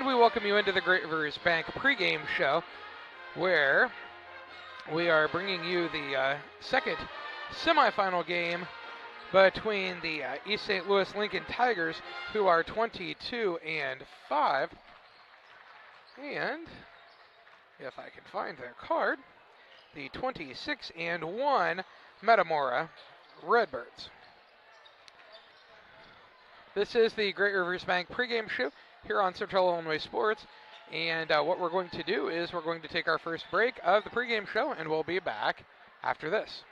And we welcome you into the Great Rivers Bank pregame show, where we are bringing you the second semifinal game between the East St. Louis Lincoln Tigers, who are 22-5, and if I can find their card, the 26-1 Metamora Redbirds. This is the Great Rivers Bank pregame show here on Central Illinois Sports, and what we're going to do is we're going to take our first break of the pregame show, and we'll be back after this.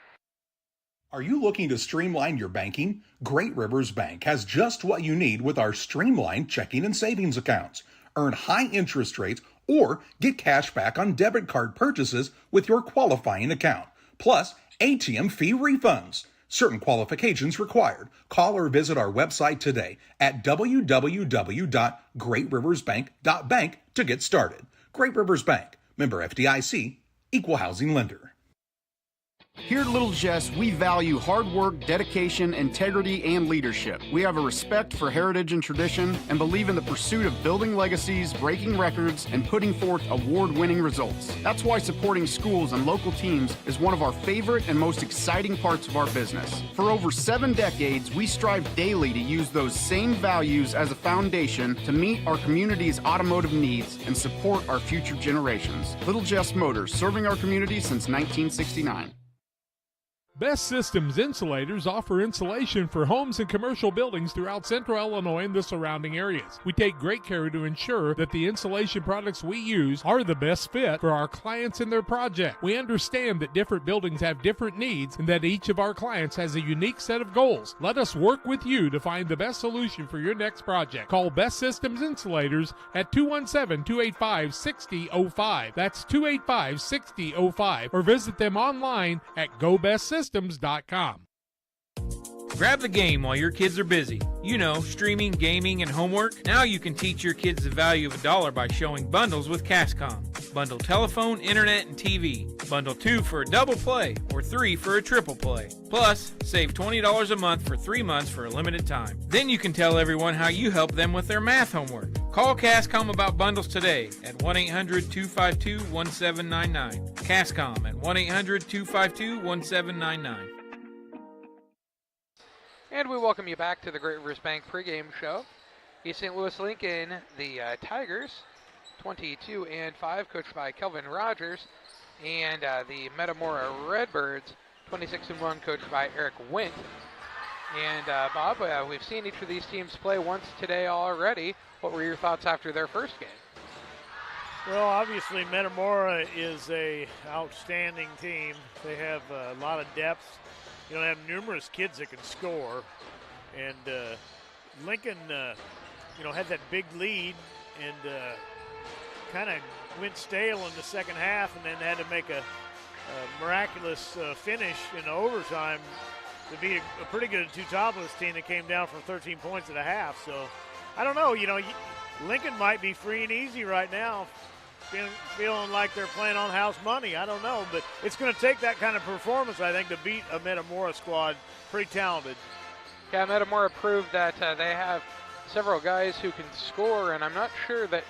Are you looking to streamline your banking? Great Rivers Bank has just what you need with our streamlined checking and savings accounts. Earn high interest rates or get cash back on debit card purchases with your qualifying account, plus ATM fee refunds. Certain qualifications required. Call or visit our website today at www.greatriversbank.bank to get started. Great Rivers Bank, member FDIC, equal housing lender. Here at Little Jess, we value hard work, dedication, integrity, and leadership. We have a respect for heritage and tradition and believe in the pursuit of building legacies, breaking records, and putting forth award-winning results. That's why supporting schools and local teams is one of our favorite and most exciting parts of our business. For over 7 decades, we strive daily to use those same values as a foundation to meet our community's automotive needs and support our future generations. Little Jess Motors, serving our community since 1969. Best Systems Insulators offer insulation for homes and commercial buildings throughout Central Illinois and the surrounding areas. We take great care to ensure that the insulation products we use are the best fit for our clients and their project. We understand that different buildings have different needs and that each of our clients has a unique set of goals. Let us work with you to find the best solution for your next project. Call Best Systems Insulators at 217-285-6005. That's 285-6005. Or visit them online at GoBestSystems.com. Grab the game while your kids are busy. You know, streaming, gaming, and homework. Now you can teach your kids the value of $1 by showing bundles with Cascom. Bundle telephone, internet, and TV. Bundle 2 for a double play or 3 for a triple play. Plus, save $20 a month for 3 months for a limited time. Then you can tell everyone how you help them with their math homework. Call Cascom about bundles today at 1-800-252-1799. Cascom at 1-800-252-1799. And we welcome you back to the Great Rivers Bank pregame show. East St. Louis Lincoln, the Tigers, 22-5, coached by Kelvin Rogers, and the Metamora Redbirds, 26-1, coached by Eric Wint. And Bob, we've seen each of these teams play once today already. What were your thoughts after their first game? Well, obviously Metamora is a outstanding team. They have a lot of depth. You know, they have numerous kids that can score. And Lincoln, had that big lead and kind of went stale in the second half and then had to make a miraculous finish in overtime to be a pretty good Teutopolis team that came down from 13 points at a half. So, I don't know. Lincoln might be free and easy right now, feeling like they're playing on house money. I don't know, but it's going to take that kind of performance, I think, to beat a Metamora squad. Pretty talented. Yeah, Metamora proved that they have several guys who can score, and I'm not sure that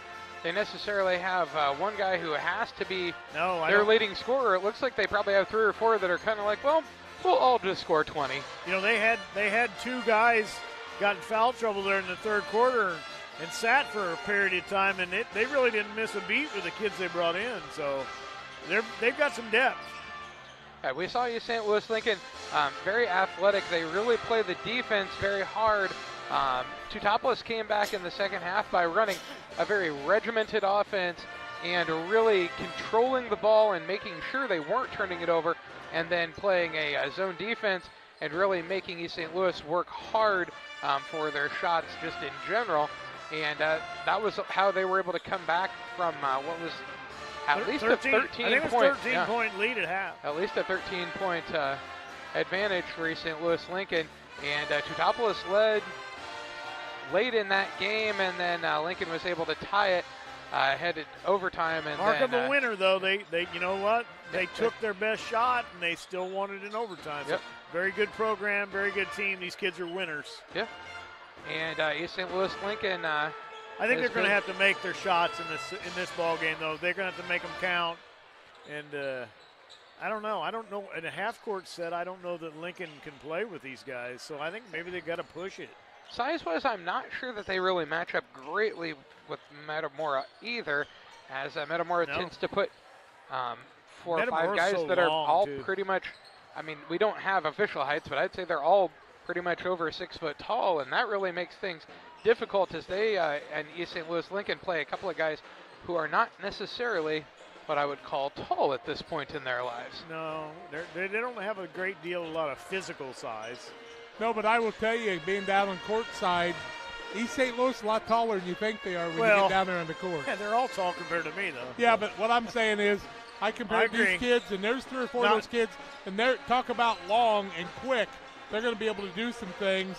they necessarily have one guy who has to be their leading scorer. It looks like they probably have 3 or 4 that are kind of like, well, we'll all just score 20. They had 2 guys got in foul trouble there in the third quarter and sat for a period of time, and they really didn't miss a beat with the kids they brought in. So they've got some depth. Yeah, we saw you, St. Louis Lincoln, very athletic. They really play the defense very hard. Teutopolis came back in the second half by running a very regimented offense and really controlling the ball and making sure they weren't turning it over, and then playing a zone defense and really making East St. Louis work hard for their shots just in general. And that was how they were able to come back from what was at least a 13-point lead at half. At least a 13-point advantage for East St. Louis Lincoln. And Teutopolis led late in that game, and then Lincoln was able to tie it, headed overtime. And Mark of a winner, though. They you know what? They took their best shot, and they still won it in overtime. Yep. So very good program, very good team. These kids are winners. Yeah. And East St. Louis Lincoln I think they're going to have to make their shots in this ball game, though. They're going to have to make them count. And I don't know. In a half-court set, I don't know that Lincoln can play with these guys. So I think maybe they've got to push it. Size-wise, I'm not sure that they really match up greatly with Metamora either, as Metamora tends to put 4 or 5 guys that are all pretty much, I mean, we don't have official heights, but I'd say they're all pretty much over 6 foot tall, and that really makes things difficult as they and East St. Louis Lincoln play a couple of guys who are not necessarily what I would call tall at this point in their lives. No, they don't have a lot of physical size. No, but I will tell you, being down on court side, East St. Louis is a lot taller than you think they are when you get down there on the court. Yeah, they're all tall compared to me, though. Yeah, but what I'm saying is, I compare these kids, and there's 3 or 4 of those kids, and they're talk about long and quick. They're going to be able to do some things.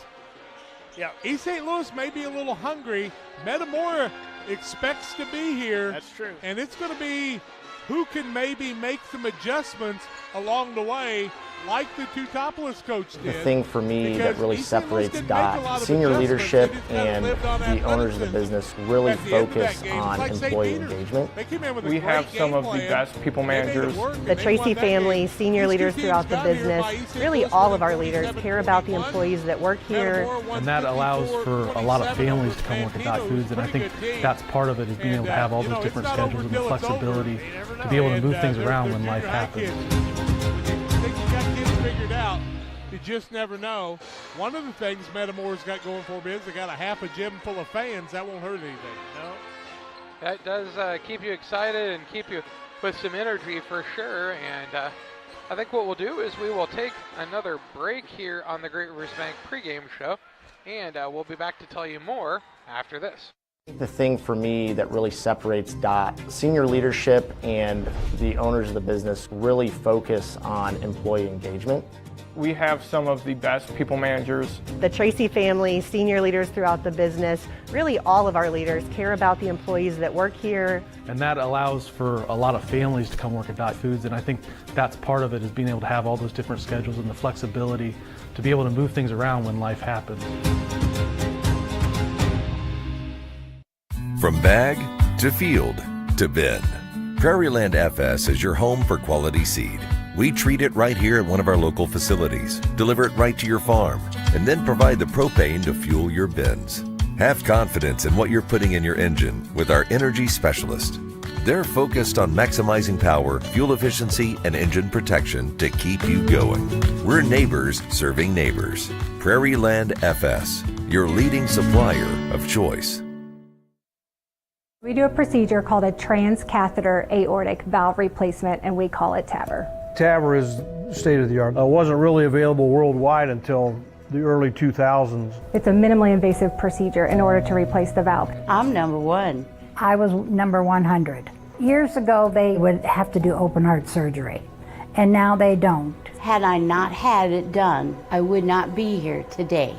Yeah. East St. Louis may be a little hungry. Metamora expects to be here. That's true. And it's going to be who can maybe make some adjustments along the way, like the Teutopolis coach did. The thing for me that really separates DOT, senior leadership and the owners of the business really focus on employee engagement. We have some of the best people managers. The Tracy family, senior leaders throughout the business, really all of our leaders care about the employees that work here. And that allows for a lot of families to come work at Dot Foods, and I think that's part of it, is being able to have all those different schedules and the flexibility to be able to move things around when life happens. Figured out, you just never know. One of the things Metamora's got going for me is they got a half a gym full of fans. That won't hurt anything. No, that does keep you excited and keep you with some energy for sure. And I think what we'll do is we will take another break here on the Great Rivers Bank pregame show, and we'll be back to tell you more after this. The thing for me that really separates DOT, senior leadership and the owners of the business really focus on employee engagement. We have some of the best people managers. The Tracy family, senior leaders throughout the business, really all of our leaders care about the employees that work here. And that allows for a lot of families to come work at Dot Foods, and I think that's part of it, is being able to have all those different schedules and the flexibility to be able to move things around when life happens. From bag to field to bin, Prairieland FS is your home for quality seed. We treat it right here at one of our local facilities, deliver it right to your farm, and then provide the propane to fuel your bins. Have confidence in what you're putting in your engine with our energy specialist. They're focused on maximizing power, fuel efficiency, and engine protection to keep you going. We're neighbors serving neighbors. Prairieland FS, your leading supplier of choice. We do a procedure called a transcatheter aortic valve replacement, and we call it TAVR. TAVR is state of the art. It wasn't really available worldwide until the early 2000s. It's a minimally invasive procedure in order to replace the valve. I'm number 1. I was number 100. Years ago, they would have to do open heart surgery, and now they don't. Had I not had it done, I would not be here today.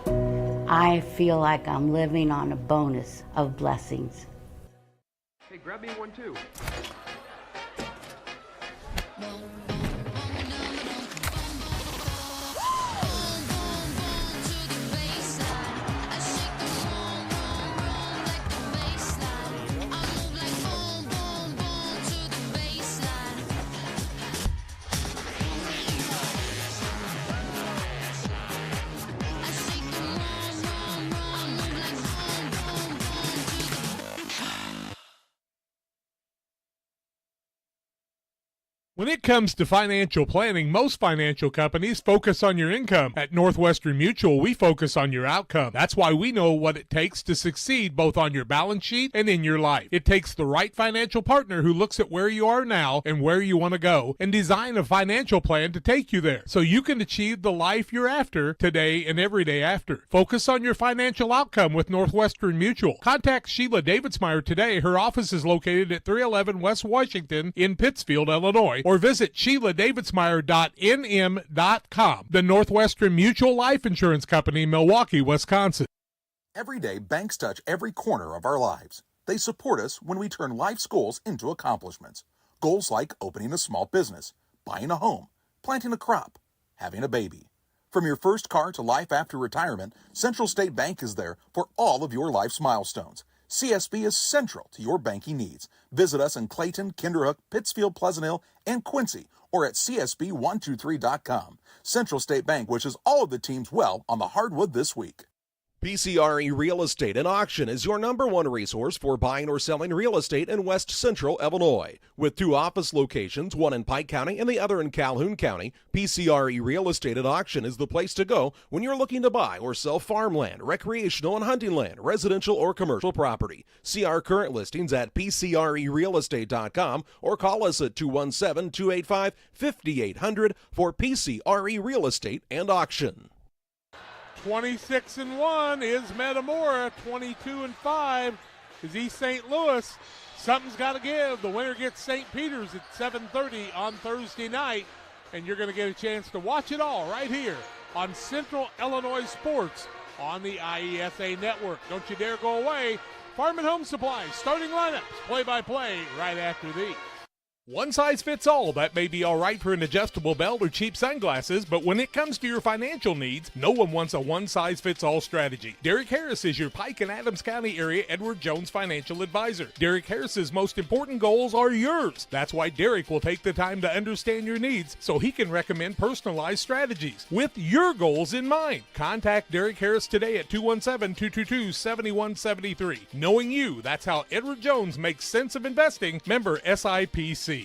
I feel like I'm living on a bonus of blessings. Hey, grab me one too. When it comes to financial planning, most financial companies focus on your income. At Northwestern Mutual, we focus on your outcome. That's why we know what it takes to succeed both on your balance sheet and in your life. It takes the right financial partner who looks at where you are now and where you want to go and design a financial plan to take you there so you can achieve the life you're after today and every day after. Focus on your financial outcome with Northwestern Mutual. Contact Sheila Davidsmeyer today. Her office is located at 311 West Washington in Pittsfield, Illinois, or visit SheilaDavidsmeyer.nm.com. The Northwestern Mutual Life Insurance Company, Milwaukee, Wisconsin. Every day, banks touch every corner of our lives. They support us when we turn life's goals into accomplishments. Goals like opening a small business, buying a home, planting a crop, having a baby. From your first car to life after retirement, Central State Bank is there for all of your life's milestones. CSB is central to your banking needs. Visit us in Clayton, Kinderhook, Pittsfield, Pleasant Hill, and Quincy, or at csb123.com. Central State Bank wishes all of the teams well on the hardwood this week. PCRE Real Estate and Auction is your #1 resource for buying or selling real estate in West Central Illinois. With 2 office locations, one in Pike County and the other in Calhoun County, PCRE Real Estate and Auction is the place to go when you're looking to buy or sell farmland, recreational and hunting land, residential or commercial property. See our current listings at PCRERealestate.com or call us at 217-285-5800 for PCRE Real Estate and Auction. 26-1 is Metamora. 22-5 is East St. Louis. Something's got to give. The winner gets St. Peter's at 7:30 on Thursday night, and you're going to get a chance to watch it all right here on Central Illinois Sports on the IESA Network. Don't you dare go away. Farm and Home Supply starting lineups, play-by-play right after these. One size fits all. That may be all right for an adjustable belt or cheap sunglasses, but when it comes to your financial needs, no one wants a one-size-fits-all strategy. Derek Harris is your Pike and Adams County area Edward Jones financial advisor. Derek Harris's most important goals are yours. That's why Derek will take the time to understand your needs so he can recommend personalized strategies with your goals in mind. Contact Derek Harris today at 217-222-7173. Knowing you, that's how Edward Jones makes sense of investing. Member SIPC.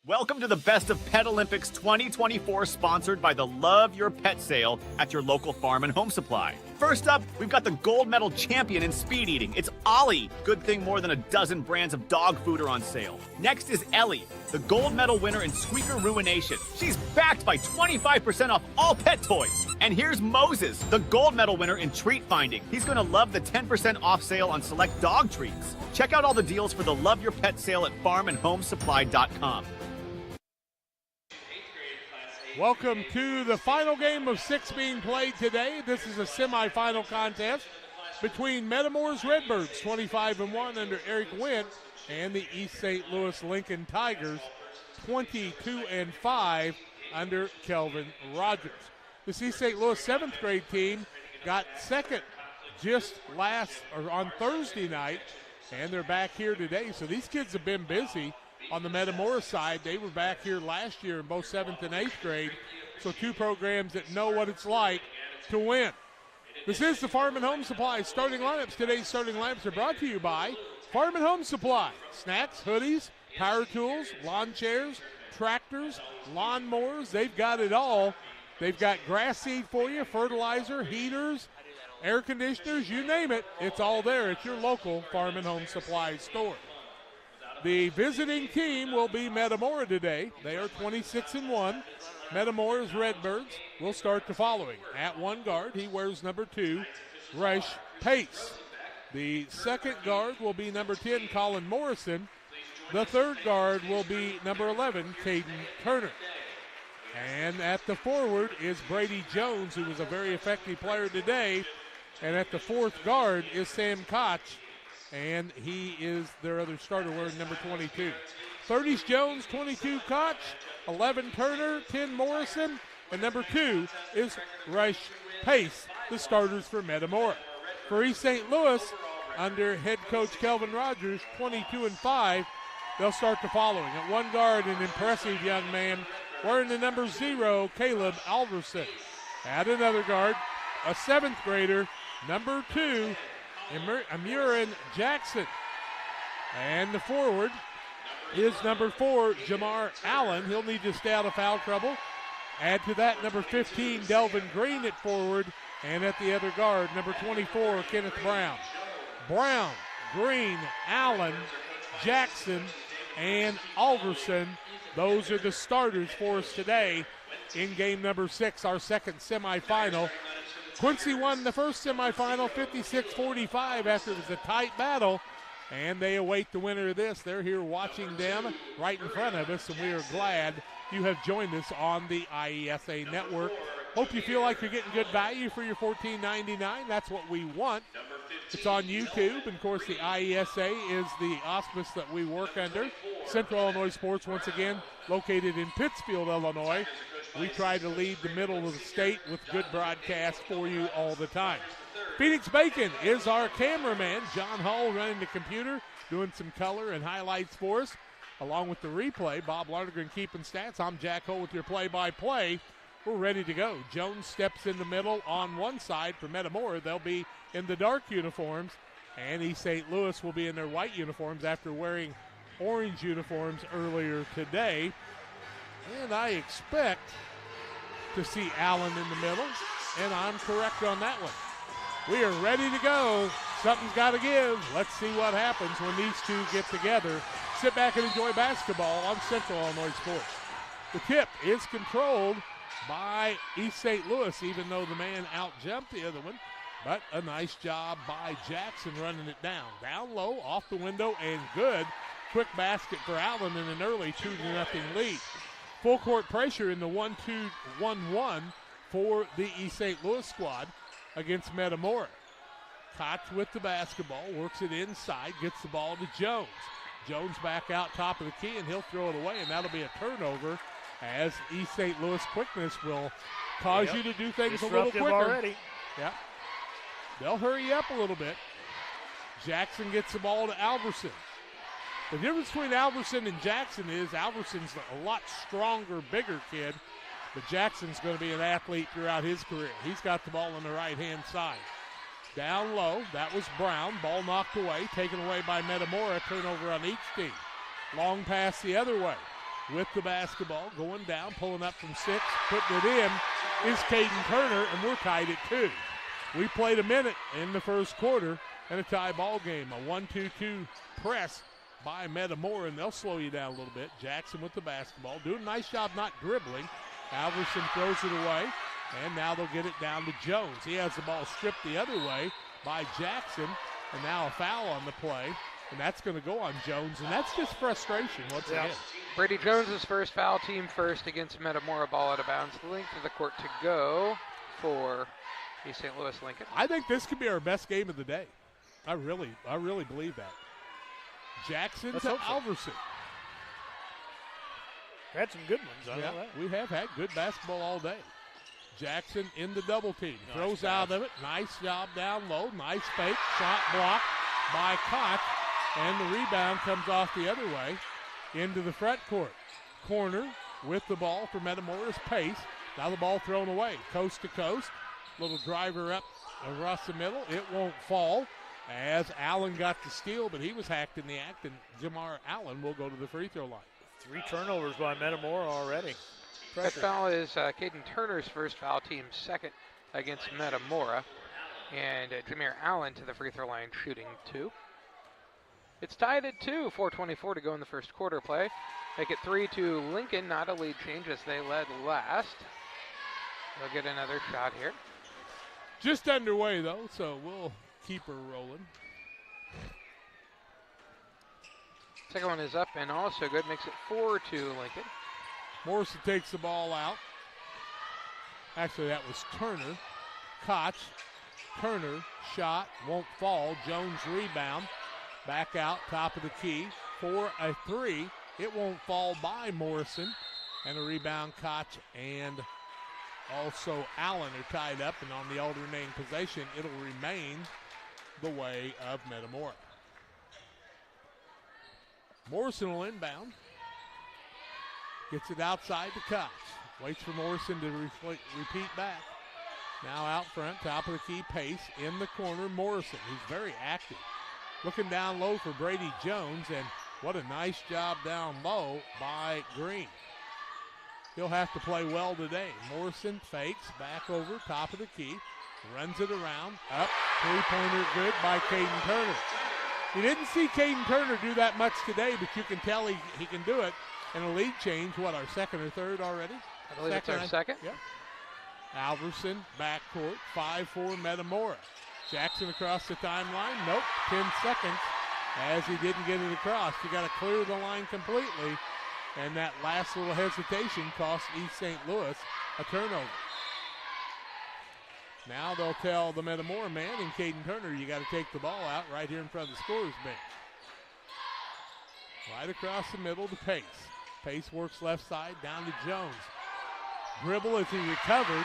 Welcome to the Best of Pet Olympics 2024, sponsored by the Love Your Pet sale at your local Farm and Home Supply. First up, we've got the gold medal champion in speed eating. It's Ollie. Good thing more than a dozen brands of dog food are on sale. Next is Ellie, the gold medal winner in Squeaker Ruination. She's backed by 25% off all pet toys. And here's Moses, the gold medal winner in treat finding. He's going to love the 10% off sale on select dog treats. Check out all the deals for the Love Your Pet sale at farmandhomesupply.com. Welcome to the final game of 6 being played today. This is a semifinal contest between Metamora's Redbirds, 25-1 under Eric Wendt, and the East St. Louis Lincoln Tigers, 22-5 under Kelvin Rogers. This East St. Louis 7th grade team got second just on Thursday night, and they're back here today. So these kids have been busy. On the Metamora side, they were back here last year in both 7th and 8th grade, so 2 programs that know what it's like to win. This is the Farm and Home Supply starting lineups. Today's starting lineups are brought to you by Farm and Home Supply. Snacks, hoodies, power tools, lawn chairs, tractors, lawn mowers, they've got it all. They've got grass seed for you, fertilizer, heaters, air conditioners, you name it. It's all there at your local Farm and Home Supply store. The visiting team will be Metamora today. They are 26-1. Metamora's Redbirds will start the following. At one guard, he wears number 2, Rush Pace. The second guard will be number 10, Colin Morrison. The third guard will be number 11, Caden Turner. And at the forward is Brady Jones, who was a very effective player today. And at the fourth guard is Sam Koch, and he is their other starter wearing number 22. 30's Jones, 22 Koch, 11 Turner, 10 Morrison, and number 2 is Rush Pace, the starters for Metamora. For East St. Louis, under head coach Kelvin Rogers, 22-5, they'll start the following. At one guard, an impressive young man wearing the number 0, Caleb Alverson. At another guard, a 7th grader, number 2, Amurin Jackson. And the forward is number 4, Jamar Allen. He'll need to stay out of foul trouble. Add to that number 15, Delvin Green at forward. And at the other guard, number 24, Kenneth Brown. Brown, Green, Allen, Jackson, and Alverson. Those are the starters for us today in game number 6, our second semifinal. Quincy won the first semifinal 56-45 after it was a tight battle, and they await the winner of this. They're here watching them right in front of us, and we are glad you have joined us on the IESA Network. Hope you feel like you're getting good value for your $14.99. That's what we want. It's on YouTube, and of course the IESA is the auspice that we work under. Central Illinois Sports, once again, located in Pittsfield, Illinois. We try to lead the middle of the state with good broadcast for you all the time. Phoenix Bacon is our cameraman. John Hull running the computer, doing some color and highlights for us, along with the replay. Bob Larnagren keeping stats. I'm Jack Hull with your play-by-play. We're ready to go. Jones steps in the middle on one side for Metamora. They'll be in the dark uniforms, and East St. Louis will be in their white uniforms after wearing orange uniforms earlier today. And I expect to see Allen in the middle, and I'm correct on that one. We are ready to go. Something's got to give. Let's see what happens when these two get together. Sit back and enjoy basketball on Central Illinois Sports. The tip is controlled by East St. Louis, even though the man out-jumped the other one. But a nice job by Jackson running it down. Down low, off the window, and good. Quick basket for Allen in an early 2-0 lead. Full court pressure in the 1-2-1-1 for the East St. Louis squad against Metamora. Koch with the basketball, works it inside, gets the ball to Jones. Jones back out top of the key, and he'll throw it away, and that'll be a turnover as East St. Louis quickness will cause you to do things a little quicker. Already. Yeah. They'll hurry up a little bit. Jackson gets the ball to Alverson. The difference between Alverson and Jackson is Alverson's a lot stronger, bigger kid, but Jackson's going to be an athlete throughout his career. He's got the ball on the right-hand side. Down low, that was Brown. Ball knocked away, taken away by Metamora. Turnover on each team. Long pass the other way. With the basketball, going down, pulling up from 6, putting it in, is Caden Turner, and we're tied at 2. We played a minute in the first quarter and a tie ball game. A 1-2-2 press by Metamora, and they'll slow you down a little bit. Jackson with the basketball, doing a nice job not dribbling. Alverson throws it away, and now they'll get it down to Jones. He has the ball stripped the other way by Jackson, and now a foul on the play, and that's going to go on Jones, and that's just frustration once again. Brady Jones' first foul, team first against Metamora. Ball out of bounds, length of the court to go for East St. Louis Lincoln. I think this could be our best game of the day. I really believe that. Jackson to Alverson. Had some good ones. I know that. We have had good basketball all day. Jackson in the double team. Nice throws pass. out of it. Nice job down low. Nice fake. Shot blocked by Koch. And the rebound comes off the other way into the front court. Corner with the ball for Metamora's Pace. Now the ball thrown away. Coast to coast. Little driver up across the middle. It won't fall as Allen got the steal, but he was hacked in the act, and Jamar Allen will go to the free throw line. 3 turnovers by Metamora already. That foul is Caden Turner's first foul, team's second against Metamora. And Jameer Allen to the free throw line, shooting 2. It's tied at 2, 4:24 to go in the first quarter play. Make it 3 to Lincoln, not a lead change as they led last. They'll get another shot here. Just underway, though, so we'll keep her rolling. Second one is up and also good. Makes it 4 to Lincoln. Morrison takes the ball out. Actually, that was Turner. Koch. Turner, shot, won't fall. Jones rebound. Back out, top of the key. For a 3. It won't fall by Morrison. And a rebound, Koch and also Allen are tied up, and on the alternating possession, it'll remain the way of Metamora. Morrison will inbound. Gets it outside to Koch. Waits for Morrison to repeat back. Now out front, top of the key, Pace in the corner. Morrison, who's very active. Looking down low for Brady Jones, and what a nice job down low by Green. He'll have to play well today. Morrison fakes, back over, top of the key, runs it around, up, three-pointer good by Caden Turner. You didn't see Caden Turner do that much today, but you can tell he can do it. And a lead change, what, our second or third already? I believe it's our second. Yeah. Alverson, backcourt, 5-4 Metamora. Jackson across the timeline. Nope, 10 seconds as he didn't get it across. You got to clear the line completely. And that last little hesitation cost East St. Louis a turnover. Now they'll tell the Metamora man and Caden Turner, you got to take the ball out right here in front of the scorer's bench. Right across the middle to Pace. Pace works left side down to Jones. Dribble as he recovered,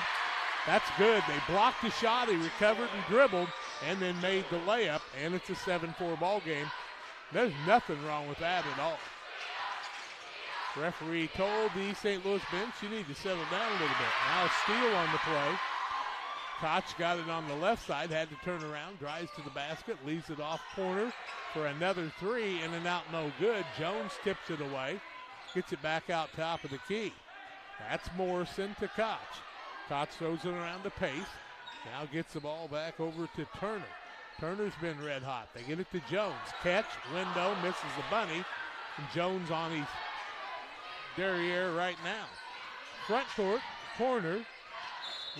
That's good. They blocked the shot. He recovered and dribbled and then made the layup, and it's a 7-4 ball game. There's nothing wrong with that at all. Referee told the St. Louis bench, you need to settle down a little bit. Now a steal on the play. Koch got it on the left side, had to turn around, drives to the basket, leaves it off corner for another three, in and out, no good. Jones tips it away, gets it back out top of the key. That's Morrison to Koch. Koch throws it around the pace. Now gets the ball back over to Turner. Turner's been red hot. They get it to Jones. Catch, window, misses the bunny. And Jones on his derriere right now. Front court, corner.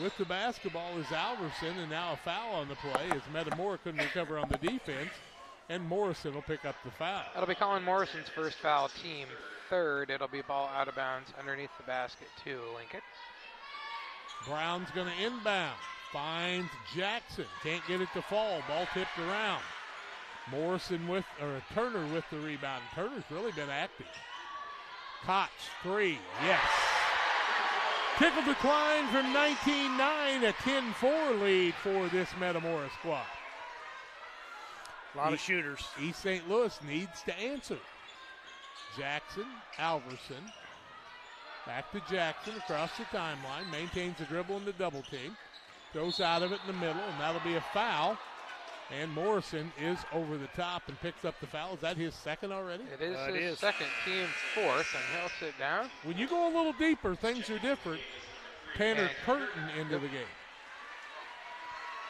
With the basketball is Alverson, and now a foul on the play as Metamora couldn't recover on the defense, and Morrison will pick up the foul. That'll be Colin Morrison's first foul, team third. It'll be ball out of bounds underneath the basket to Lincoln. Brown's going to inbound. Finds Jackson. Can't get it to fall. Ball tipped around. Turner with the rebound. Turner's really been active. Koch, three. Yes. Tickle decline from 19-9, a 10-4 lead for this Metamora squad. A lot of shooters. East St. Louis needs to answer. Jackson, Alverson. Back to Jackson across the timeline. Maintains the dribble in the double team. Goes out of it in the middle, and that'll be a foul. And Morrison is over the top and picks up the foul. Is that his second already? It is his second, team fourth, and he'll sit down. When you go a little deeper, things are different. Tanner Curtin into the game.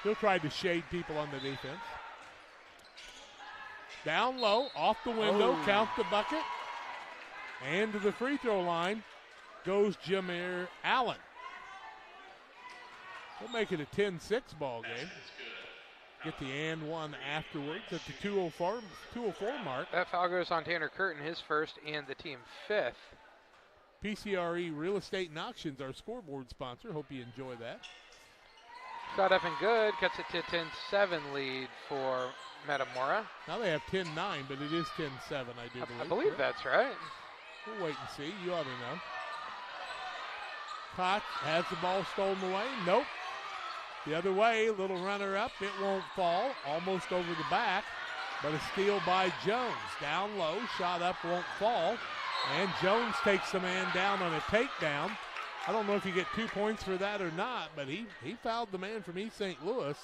He'll try to shade people on the defense. Down low, off the window, count the bucket. And to the free throw line goes Jameer Allen. We'll make it a 10-6 ball game. Get the and one afterwards at the 2:04 mark. That foul goes on Tanner Curtin, his first and the team fifth. PCRE Real Estate and Auctions, our scoreboard sponsor. Hope you enjoy that. Shot up and good. Cuts it to a 10-7 lead for Metamora. Now they have 10-9, but it is 10-7, I do believe. I believe that's right. We'll wait and see. You ought to know. Koch has the ball stolen away. Nope. The other way, little runner up. It won't fall. Almost over the back, but a steal by Jones. Down low, shot up, won't fall. And Jones takes the man down on a takedown. I don't know if you get 2 points for that or not, but he fouled the man from East St. Louis,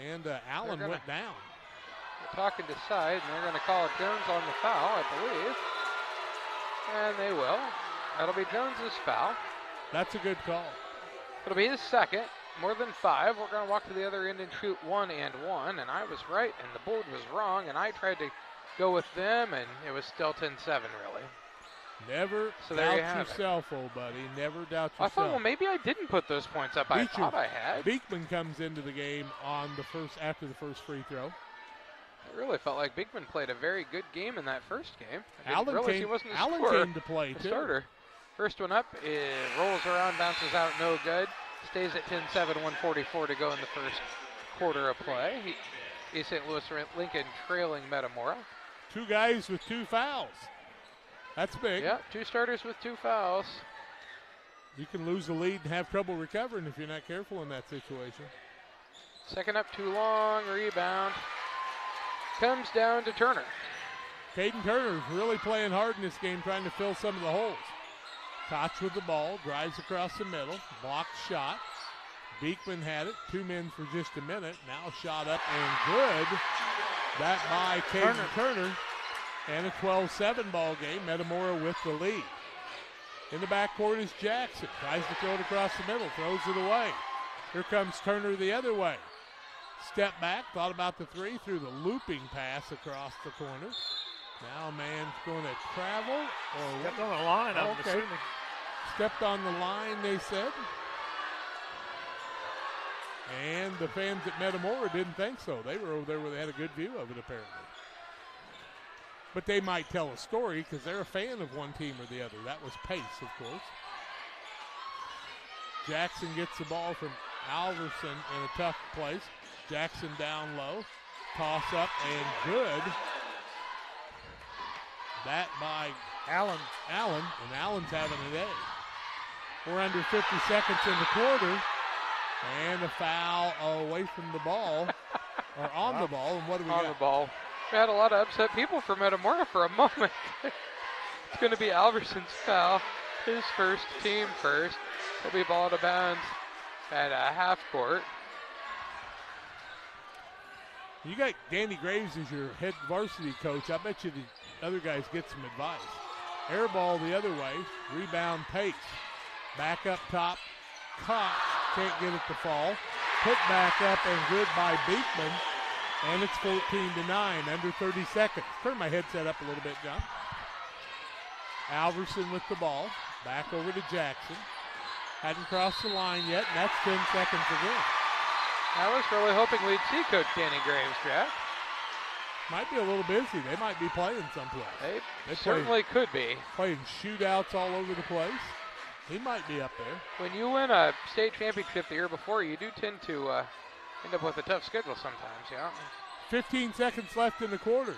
and Allen went down. They're talking to side, and they're going to call Jones on the foul, I believe. And they will. That'll be Jones's foul. That's a good call. It'll be his second. More than 5. We're going to walk to the other end and shoot 1 and 1. And I was right, and the board was wrong, and I tried to go with them, and it was still 10-7, really. Never doubt yourself, old buddy. Never doubt yourself. I thought, well, maybe I didn't put those points up. I thought I had. Beekman comes into the game after the first free throw. I really felt like Beekman played a very good game in that first game. Allen came to play, too. Starter. First one up, it rolls around, bounces out, no good. Stays at 10-7, 1:44 to go in the first quarter of play. East St. Louis Lincoln trailing Metamora. 2 guys with 2 fouls. That's big. Yeah, 2 starters with 2 fouls. You can lose the lead and have trouble recovering if you're not careful in that situation. Second up, too long, rebound. Comes down to Turner. Caden Turner's really playing hard in this game, trying to fill some of the holes. Koch with the ball, drives across the middle, blocked shot. Beekman had it, 2 men for just a minute. Now shot up and good. That by Caden Turner. And a 12-7 ball game. Metamora with the lead. In the backcourt is Jackson. Tries to throw it across the middle, throws it away. Here comes Turner the other way. Step back, thought about the 3, threw the looping pass across the corner. Now a man's going to travel. Stepped on the line, I'm assuming. Stepped on the line, they said. And the fans at Metamora didn't think so. They were over there where they had a good view of it, apparently. But they might tell a story because they're a fan of one team or the other. That was Pace, of course. Jackson gets the ball from Alverson in a tough place. Jackson down low. Toss up and good. That by Allen. And Allen's having a day. We're under 50 seconds in the quarter. And a foul away from the ball, or on the ball. And what do we got? On the ball. We had a lot of upset people for Metamora for a moment. It's going to be Alverson's foul. His first, team first. He'll be ball out of bounds at half court. You got Danny Graves as your head varsity coach. I bet you the other guys get some advice. Air ball the other way. Rebound Pace. Back up top. Koch can't get it to fall. Put back up and good by Beekman. And it's 14-9, under 30 seconds. Turn my headset up a little bit, John. Alverson with the ball. Back over to Jackson. Hadn't crossed the line yet, and that's 10 seconds again. I was really hoping we'd see Coach Danny Graves, Jack. Might be a little busy. They might be playing someplace. They certainly could be. Playing shootouts all over the place. He might be up there. When you win a state championship the year before, you do tend to end up with a tough schedule sometimes, yeah. 15 seconds left in the quarter.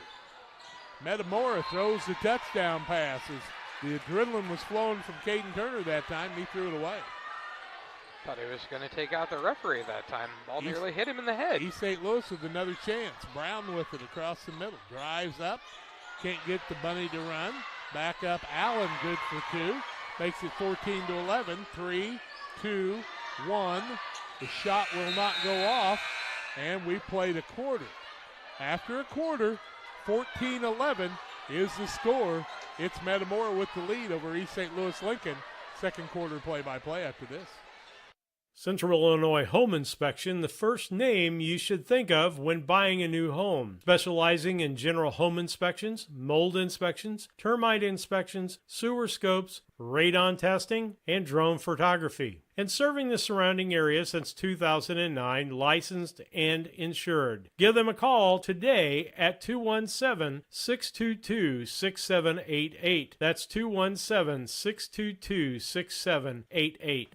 Metamora throws the touchdown passes. The adrenaline was flowing from Caden Turner that time. He threw it away. Thought he was going to take out the referee that time. Ball nearly hit him in the head. East St. Louis with another chance. Brown with it across the middle. Drives up. Can't get the bunny to run. Back up. Allen good for two. Makes it 14-11. 3, 2, 1. The shot will not go off. And we played a quarter. After a quarter, 14-11 is the score. It's Metamora with the lead over East St. Louis Lincoln. Second quarter play-by-play after this. Central Illinois Home Inspection, the first name you should think of when buying a new home. Specializing in general home inspections, mold inspections, termite inspections, sewer scopes, radon testing, and drone photography. And serving the surrounding area since 2009, licensed and insured. Give them a call today at 217-622-6788. That's 217-622-6788.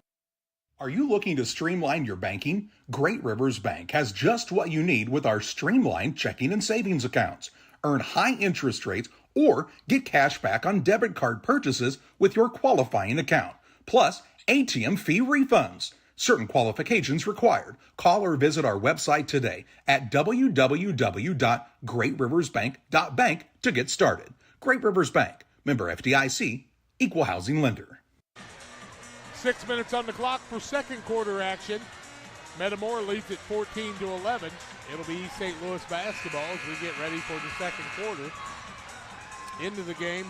Are you looking to streamline your banking? Great Rivers Bank has just what you need with our streamlined checking and savings accounts. Earn high interest rates or get cash back on debit card purchases with your qualifying account. Plus, ATM fee refunds. Certain qualifications required. Call or visit our website today at www.greatriversbank.bank to get started. Great Rivers Bank, member FDIC, equal housing lender. 6 minutes on the clock for second quarter action. Metamora leads at 14-11. It'll be East St. Louis basketball as we get ready for the second quarter. Into the game,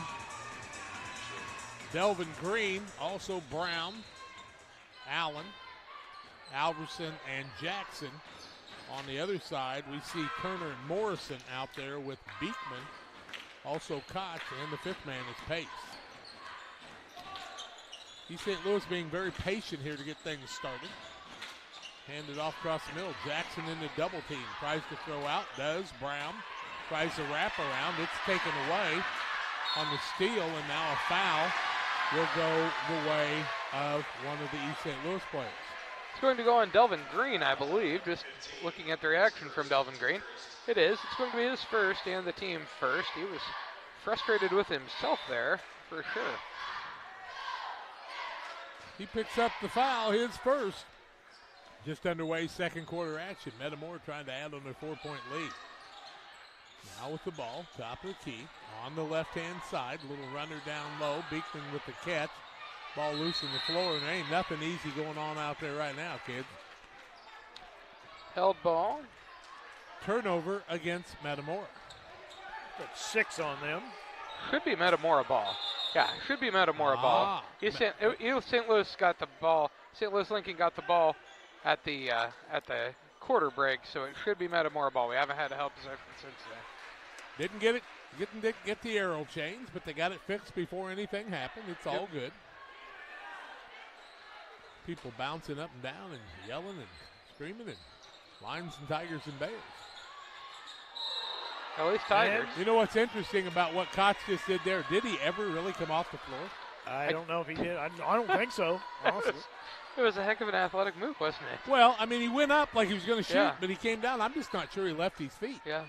Delvin Green, also Brown, Allen, Alverson, and Jackson. On the other side, we see Turner and Morrison out there with Beekman, also Koch, and the fifth man is Pace. East St. Louis being very patient here to get things started. Handed off across the middle. Jackson in the double team. Tries to throw out. Does. Brown tries to wrap around. It's taken away on the steal, and now a foul will go the way of one of the East St. Louis players. It's going to go on Delvin Green, I believe, just looking at the reaction from Delvin Green. It is. It's going to be his first and the team first. He was frustrated with himself there, for sure. He picks up the foul, his first. Just underway, second quarter action. Metamora trying to add on their 4-point lead. Now with the ball, top of the key, on the left-hand side. Little runner down low, Beekman with the catch. Ball loose on the floor, and there ain't nothing easy going on out there right now, kids. Held ball. Turnover against Metamora. Got 6 on them. Should be Metamora ball. Yeah, should be Metamora ball. East St. Louis got the ball. St. Louis Lincoln got the ball at the quarter break, so it should be Metamora ball. We haven't had a help possession since then. Didn't get the arrow change, but they got it fixed before anything happened. It's all good. People bouncing up and down and yelling and screaming, and Lions and Tigers and Bears. At least Tigers. You know what's interesting about what Koch just did there? Did he ever really come off the floor? I don't know if he did. I don't think so, honestly. It was a heck of an athletic move, wasn't it? Well, I mean, he went up like he was going to shoot, but he came down. I'm just not sure he left his feet. Yeah.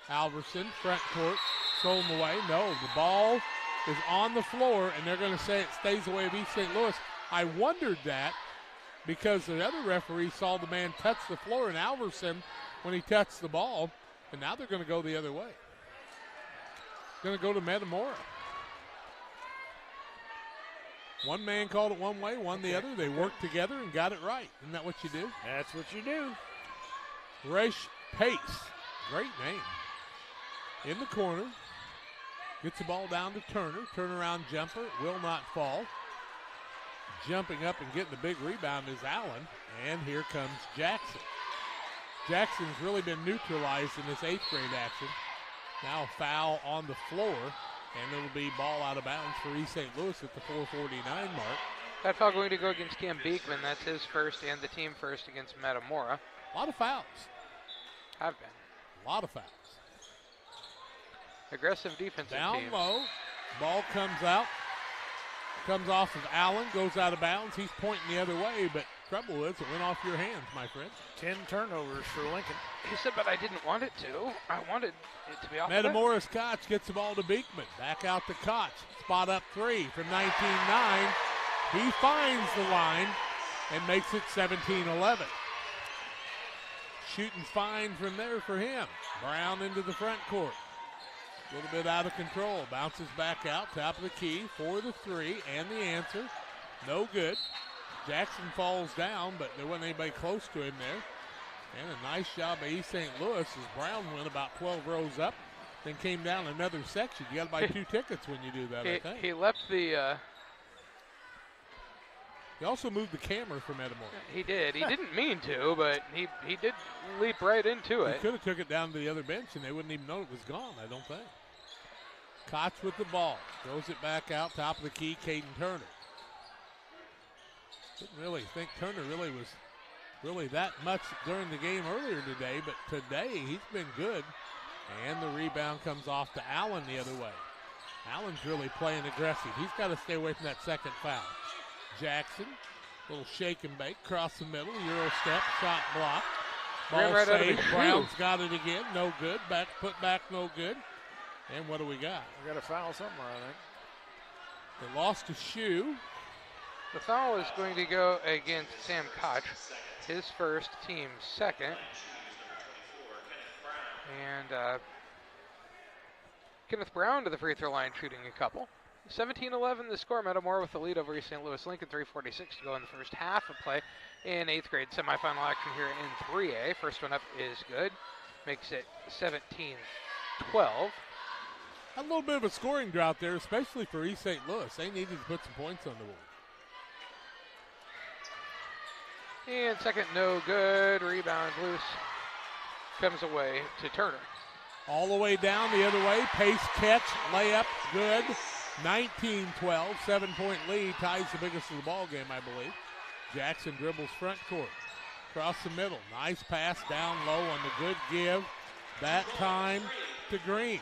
Alverson, front court, stolen away. No, the ball is on the floor, and they're going to say it stays away of East St. Louis. I wondered that because the other referee saw the man touch the floor in Alverson when he touched the ball, and now they're going to go the other way. Going to go to Metamora. One man called it one way, one the other. They worked together and got it right. Isn't that what you do? That's what you do. Resh Pace, great name. In the corner, gets the ball down to Turner. Turnaround jumper, will not fall. Jumping up and getting the big rebound is Allen, and here comes Jackson. Jackson's really been neutralized in this 8th grade action. Now a foul on the floor, and it'll be ball out of bounds for East St. Louis at the 4:49 mark. That foul going to go against Cam Beekman. That's his first and the team first against Metamora. A lot of fouls. Have been. A lot of fouls. Aggressive defensive down team. Low, ball comes out. Comes off of Allen, goes out of bounds. He's pointing the other way, but trouble is it went off your hands, my friend. 10 turnovers for Lincoln. He said, but I didn't want it to. I wanted it to be off. Metamora's Koch gets the ball to Beekman. Back out to Koch. Spot up 3 from 19-9. He finds the line and makes it 17-11. Shooting fine from there for him. Brown into the front court. A little bit out of control. Bounces back out. Top of the key for the 3 and the answer. No good. Jackson falls down, but there wasn't anybody close to him there. And a nice job by East St. Louis as Brown went about 12 rows up, then came down another section. You got to buy 2 tickets when you do that, I think. He left the... He also moved the camera from Metamora. He did. He didn't mean to, but he did leap right into it. He could have took it down to the other bench, and they wouldn't even know it was gone, I don't think. Koch with the ball. Throws it back out, top of the key, Caden Turner. Didn't really think Turner was really that much during the game earlier today, but today he's been good. And the rebound comes off to Allen the other way. Allen's really playing aggressive. He's got to stay away from that second foul. Jackson, little shake and bake, cross the middle, Euro step, shot block. Ball right saved. Brown's got it again, no good. Put back, no good. And what do we got? We got a foul somewhere, I think. They lost a shoe. The foul is going to go against Sam Koch, his first, team second. And Kenneth Brown to the free throw line, shooting a couple. 17-11 the score. Metamora with the lead over East St. Louis Lincoln. 3:46 to go in the first half of play in 8th grade semifinal action here in 3A. First one up is good. Makes it 17-12. A little bit of a scoring drought there, especially for East St. Louis. They needed to put some points on the board. And second, no good. Rebound loose. Comes away to Turner. All the way down the other way. Pace catch, layup, good. 19-12, 7-point lead. Ties the biggest of the ball game, I believe. Jackson dribbles front court. Across the middle. Nice pass down low on the good give. That time to Green.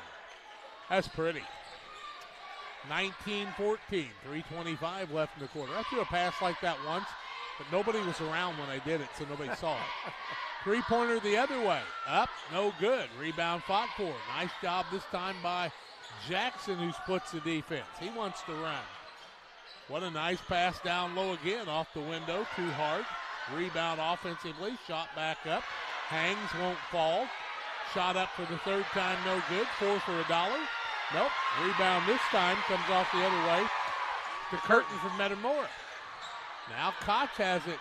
That's pretty. 19-14, 3:25 left in the quarter. I threw a pass like that once, but nobody was around when I did it, so nobody saw it. Three-pointer the other way. Up, no good. Rebound fought for. Nice job this time by Jackson, who splits the defense. He wants to run. What a nice pass down low again off the window. Too hard. Rebound offensively. Shot back up. Hangs, won't fall. Shot up for the third time, no good. 4 for $1. Nope. Rebound this time comes off the other way to Curtin from Metamora. Now Koch has it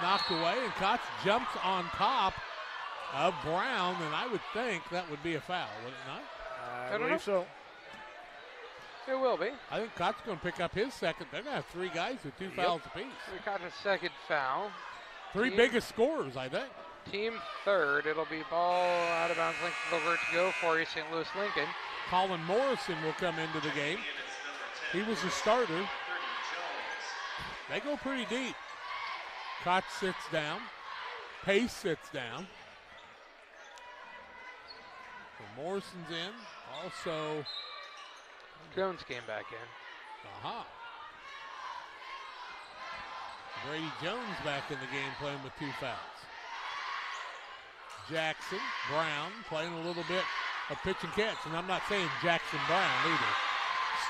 knocked away, and Koch jumps on top of Brown, and I would think that would be a foul, would it not? I believe so. It will be. I think Koch's going to pick up his second. They're going to have 3 guys with 2 fouls apiece. Koch's second foul. 3 biggest scorers, I think. Team third. It'll be ball out of bounds. Lincoln over to go for East St. Louis Lincoln. Colin Morrison will come into the game. He was a starter. They go pretty deep. Koch sits down. Pace sits down. So Morrison's in. Also, Jones came back in. Aha. Brady Jones back in the game playing with 2 fouls. Jackson, Brown playing a little bit of pitch and catch. And I'm not saying Jackson Brown either.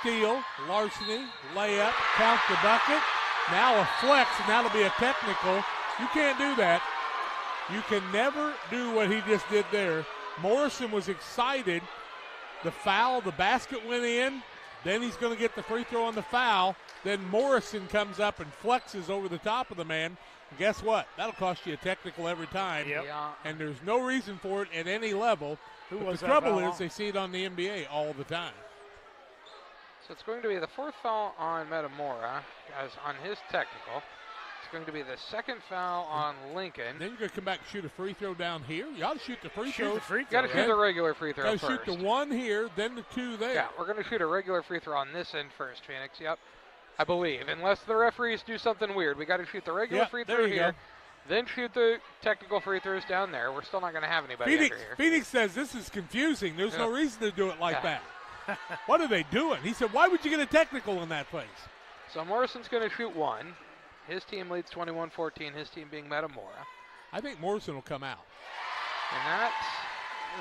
Steal, larceny, layup, count the bucket. Now a flex, and that'll be a technical. You can't do that. You can never do what he just did there. Morrison was excited. The foul, the basket went in. Then he's going to get the free throw on the foul. Then Morrison comes up and flexes over the top of the man. And guess what? That'll cost you a technical every time. Yep. Yeah. And there's no reason for it at any level. But the trouble is they see it on the NBA all the time. So it's going to be the fourth foul on Metamora as on his technical. It's going to be the second foul on Lincoln. Then you're going to come back and shoot a free throw down here. You ought to shoot the free throw. You got to shoot the regular free throw first. Got to shoot the one here, then the two there. Yeah, we're going to shoot a regular free throw on this end first, Phoenix. Yep, I believe. Unless the referees do something weird. We got to shoot the regular free throw here, then shoot the technical free throws down there. We're still not going to have anybody under here. Phoenix says this is confusing. There's no reason to do it like that. What are they doing? He said, why would you get a technical in that place? So Morrison's going to shoot one. His team leads 21-14, his team being Metamora. I think Morrison will come out. And that's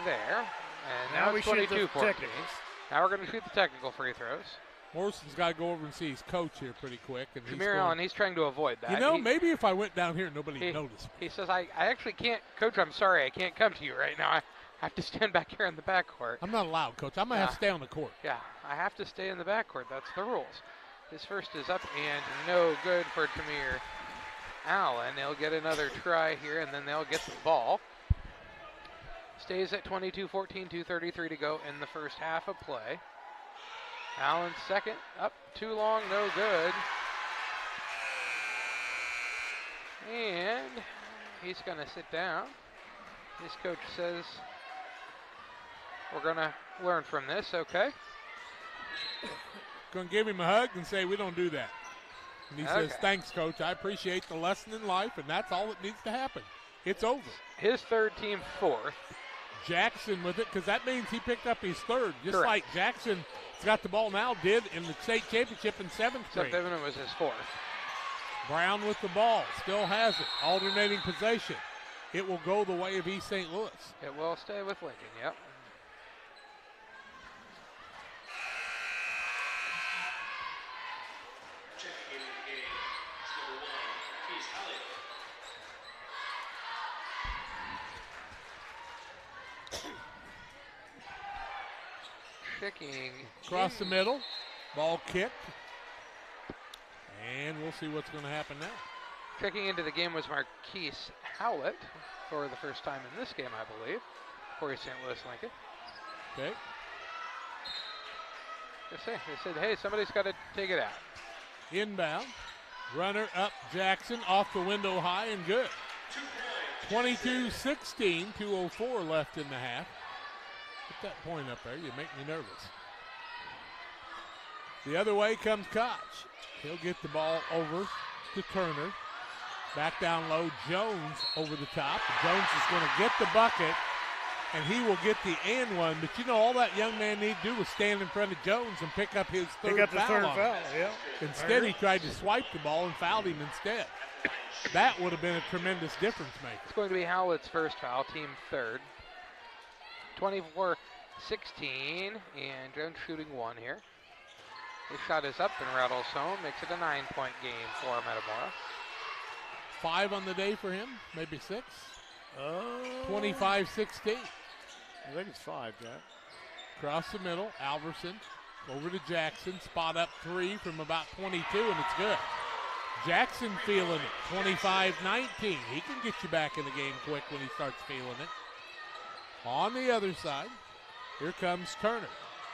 there. And now it's 22-14. Now we're going to shoot the technical free throws. Morrison's got to go over and see his coach here pretty quick. And Jameer Allen, he's trying to avoid that. You know, maybe if I went down here, nobody noticed me. He says, I actually can't, Coach, I'm sorry, I can't come to you right now. I have to stand back here in the backcourt. I'm not allowed, Coach. I'm going to have to stay on the court. Yeah, I have to stay in the backcourt. That's the rules. His first is up and no good for Jameer Allen. They'll get another try here, and then they'll get the ball. Stays at 22-14, 2:33 to go in the first half of play. Allen's second, up too long, no good. And he's going to sit down. His coach says, we're going to learn from this, okay? Going to give him a hug and say, we don't do that. And he says, thanks, Coach. I appreciate the lesson in life, and that's all that needs to happen. It's over. His third, team fourth. Jackson with it, because that means he picked up his third, just Correct. like Jackson's got the ball now, did in the state championship in seventh grade. Except Evan was his fourth. Brown with the ball, still has it, alternating possession. It will go the way of East St. Louis. It will stay with Lincoln, yep. Checking across the middle, ball kicked, and we'll see what's going to happen now. Checking into the game was Marquise Howlett for the first time in this game, I believe, for St. Louis Lincoln. Okay. They said, hey, somebody's got to take it out. Inbound, runner up Jackson, off the window high and good. 22-16, 2:04 left in the half. Put that point up there, you make me nervous. The other way comes Koch. He'll get the ball over to Turner. Back down low, Jones over the top. Jones is going to get the bucket, and he will get the and one. But you know, all that young man needed to do was stand in front of Jones and pick up his third foul on him. Yeah. Instead, he tried to swipe the ball and fouled him instead. That would have been a tremendous difference maker. It's going to be Howlett's first foul, team third. 24-16, and Jones shooting one here. His shot is up and rattles home, makes it a 9-point game for Metamora. 5 on the day for him, maybe 6. 25-16. I think it's 5, Jack. Across the middle, Alverson over to Jackson, spot up 3 from about 22, and it's good. Jackson feeling it, 25-19. He can get you back in the game quick when he starts feeling it. On the other side, here comes Turner.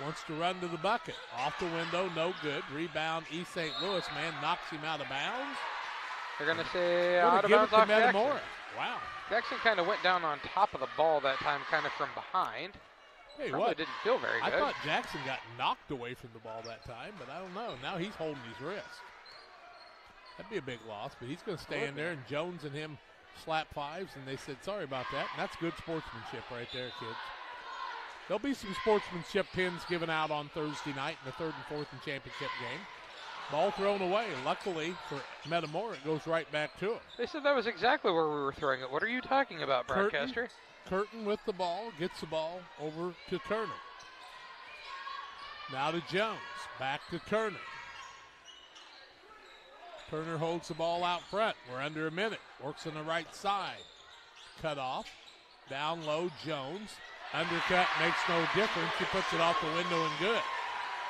Wants to run to the bucket. Off the window, no good. Rebound, East St. Louis, man, knocks him out of bounds. They're going to say out of bounds off Jackson. Wow. Jackson kind of went down on top of the ball that time, kind of from behind. Hey, Probably what? didn't feel very good. I thought Jackson got knocked away from the ball that time, but I don't know. Now he's holding his wrist. That'd be a big loss, but he's going to stay in there, and Jones and him slap fives, and they said, sorry about that. And that's good sportsmanship right there, kids. There'll be some sportsmanship pins given out on Thursday night in the third and fourth and championship game. Ball thrown away. Luckily for Metamora, it goes right back to him. They said that was exactly where we were throwing it. What are you talking about, broadcaster? Curtin with the ball, gets the ball over to Turner. Now to Jones, back to Turner. Turner holds the ball out front. We're under a minute. Works on the right side. Cut off. Down low, Jones. Undercut makes no difference. He puts it off the window and good.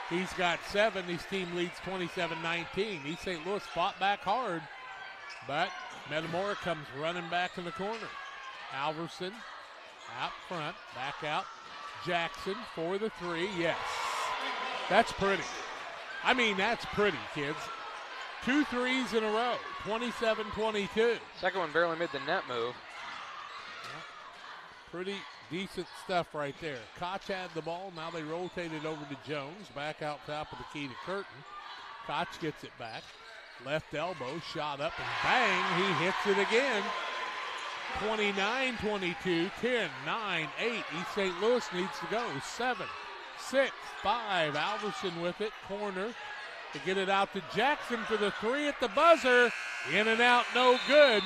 He's got 7. His team leads 27-19. East St. Louis fought back hard, but Metamora comes running back in the corner. Alverson out front, back out. Jackson for the 3. Yes. That's pretty. I mean, that's pretty, kids. 2 threes in a row, 27-22. Second one barely made the net move. Pretty decent stuff right there. Koch had the ball. Now they rotate it over to Jones. Back out top of the key to Curtin. Koch gets it back. Left elbow, shot up, and bang, he hits it again. 29-22, 10, 9, 8. East St. Louis needs to go. 7, 6, 5. Alverson with it. Corner to get it out to Jackson for the 3 at the buzzer. In and out, no good.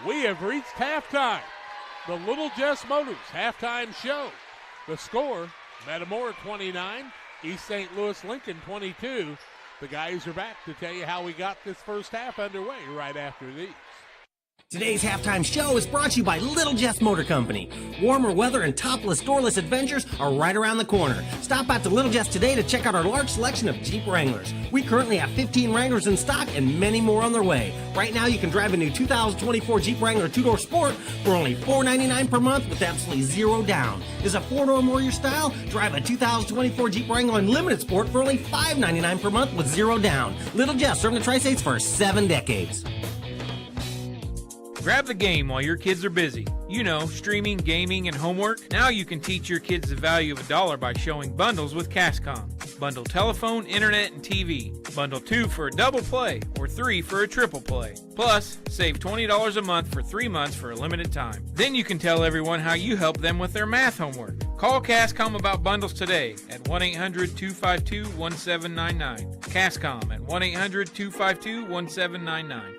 We have reached halftime. The Little Jess Motors halftime show. The score, Metamora 29, East St. Louis Lincoln 22. The guys are back to tell you how we got this first half underway right after these. Today's halftime show is brought to you by Little Jess Motor Company. Warmer weather and topless, doorless adventures are right around the corner. Stop out to Little Jess today to check out our large selection of Jeep Wranglers. We currently have 15 Wranglers in stock and many more on their way. Right now, you can drive a new 2024 Jeep Wrangler 2-door Sport for only $499 per month with absolutely zero down. Is a 4-door more your style? Drive a 2024 Jeep Wrangler Unlimited Sport for only $599 per month with zero down. Little Jess, serving the Tri-States for 7 decades. Grab the game while your kids are busy. You know, streaming, gaming, and homework. Now you can teach your kids the value of $1 by showing bundles with Cascom. Bundle telephone, internet, and TV. Bundle 2 for a double play or 3 for a triple play. Plus, save $20 a month for 3 months for a limited time. Then you can tell everyone how you help them with their math homework. Call Cascom about bundles today at 1-800-252-1799. Cascom at 1-800-252-1799.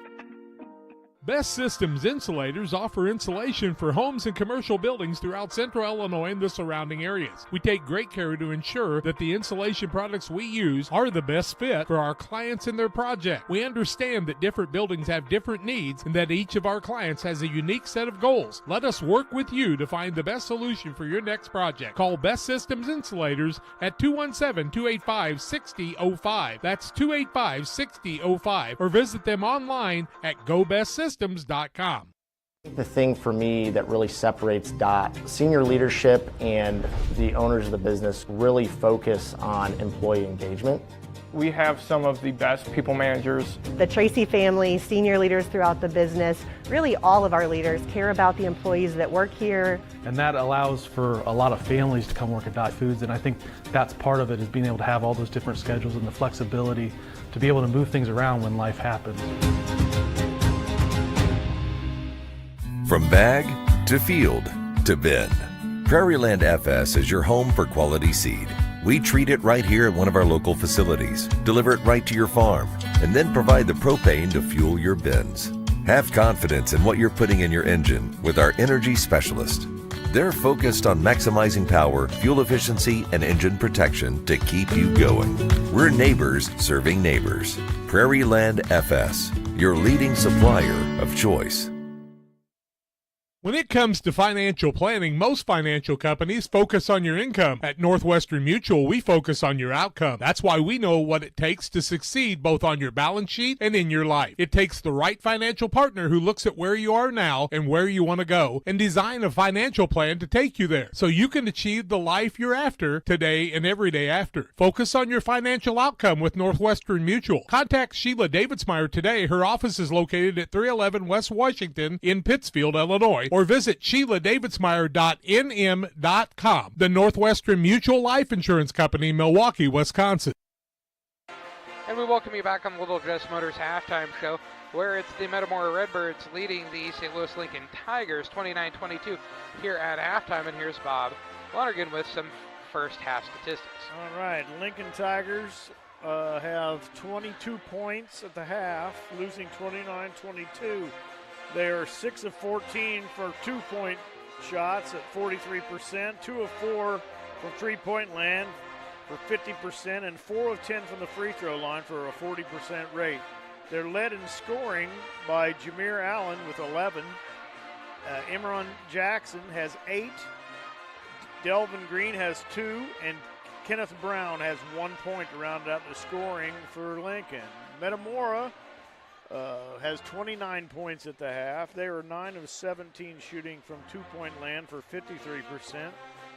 Best Systems Insulators offer insulation for homes and commercial buildings throughout central Illinois and the surrounding areas. We take great care to ensure that the insulation products we use are the best fit for our clients and their project. We understand that different buildings have different needs and that each of our clients has a unique set of goals. Let us work with you to find the best solution for your next project. Call Best Systems Insulators at 217-285-6005. That's 285-6005. Or visit them online at GoBestSystems.com. The thing for me that really separates DOT, senior leadership and the owners of the business really focus on employee engagement. We have some of the best people managers. The Tracy family, senior leaders throughout the business, really all of our leaders care about the employees that work here. And that allows for a lot of families to come work at Dot Foods, and I think that's part of it, is being able to have all those different schedules and the flexibility to be able to move things around when life happens. From bag to field to bin, Prairieland FS is your home for quality seed. We treat it right here at one of our local facilities, deliver it right to your farm, and then provide the propane to fuel your bins. Have confidence in what you're putting in your engine with our energy specialist. They're focused on maximizing power, fuel efficiency, and engine protection to keep you going. We're neighbors serving neighbors. Prairieland FS, your leading supplier of choice. When it comes to financial planning, most financial companies focus on your income. At Northwestern Mutual, we focus on your outcome. That's why we know what it takes to succeed both on your balance sheet and in your life. It takes the right financial partner who looks at where you are now and where you want to go and design a financial plan to take you there so you can achieve the life you're after today and every day after. Focus on your financial outcome with Northwestern Mutual. Contact Sheila Davidsmeyer today. Her office is located at 311 West Washington in Pittsfield, Illinois, or visit SheilaDavidsmeyer.nm.com. The Northwestern Mutual Life Insurance Company, Milwaukee, Wisconsin. And we welcome you back on the Little Jess Motors halftime show, where it's the Metamora Redbirds leading the St. Louis Lincoln Tigers 29-22 here at halftime. And here's Bob Lonergan with some first half statistics. All right, Lincoln Tigers have 22 points at the half, losing 29-22. They are 6 of 14 for 2-point shots at 43%, 2 of 4 from three-point land for 50%, and 4 of 10 from the free throw line for a 40% rate. They're led in scoring by Jameer Allen with 11. Imran Jackson has 8. Delvin Green has 2. And Kenneth Brown has 1 point to round out the scoring for Lincoln. Metamora has 29 points at the half. They are 9 of 17 shooting from two-point land for 53%,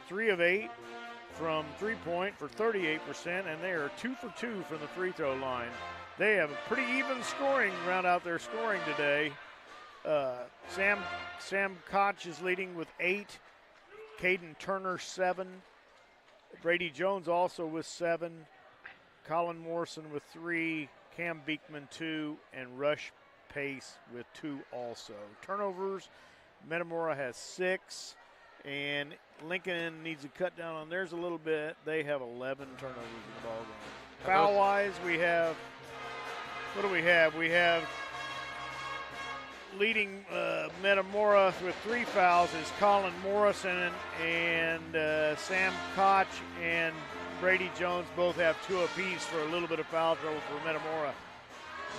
3 of 8 from three-point for 38%, and they are 2 for 2 from the free throw line. They have a pretty even scoring, round out their scoring today. Sam Koch is leading with 8, Caden Turner 7, Brady Jones also with 7, Colin Morrison with 3, Cam Beekman 2, and Rush Pace with 2 also. Turnovers, Metamora has 6, and Lincoln needs to cut down on theirs a little bit. They have 11 turnovers in the ball game. Foul-wise, we have, what do we have? We have leading Metamora with 3 fouls is Colin Morrison, and Sam Koch and Brady Jones both have 2 apiece for a little bit of foul trouble for Metamora.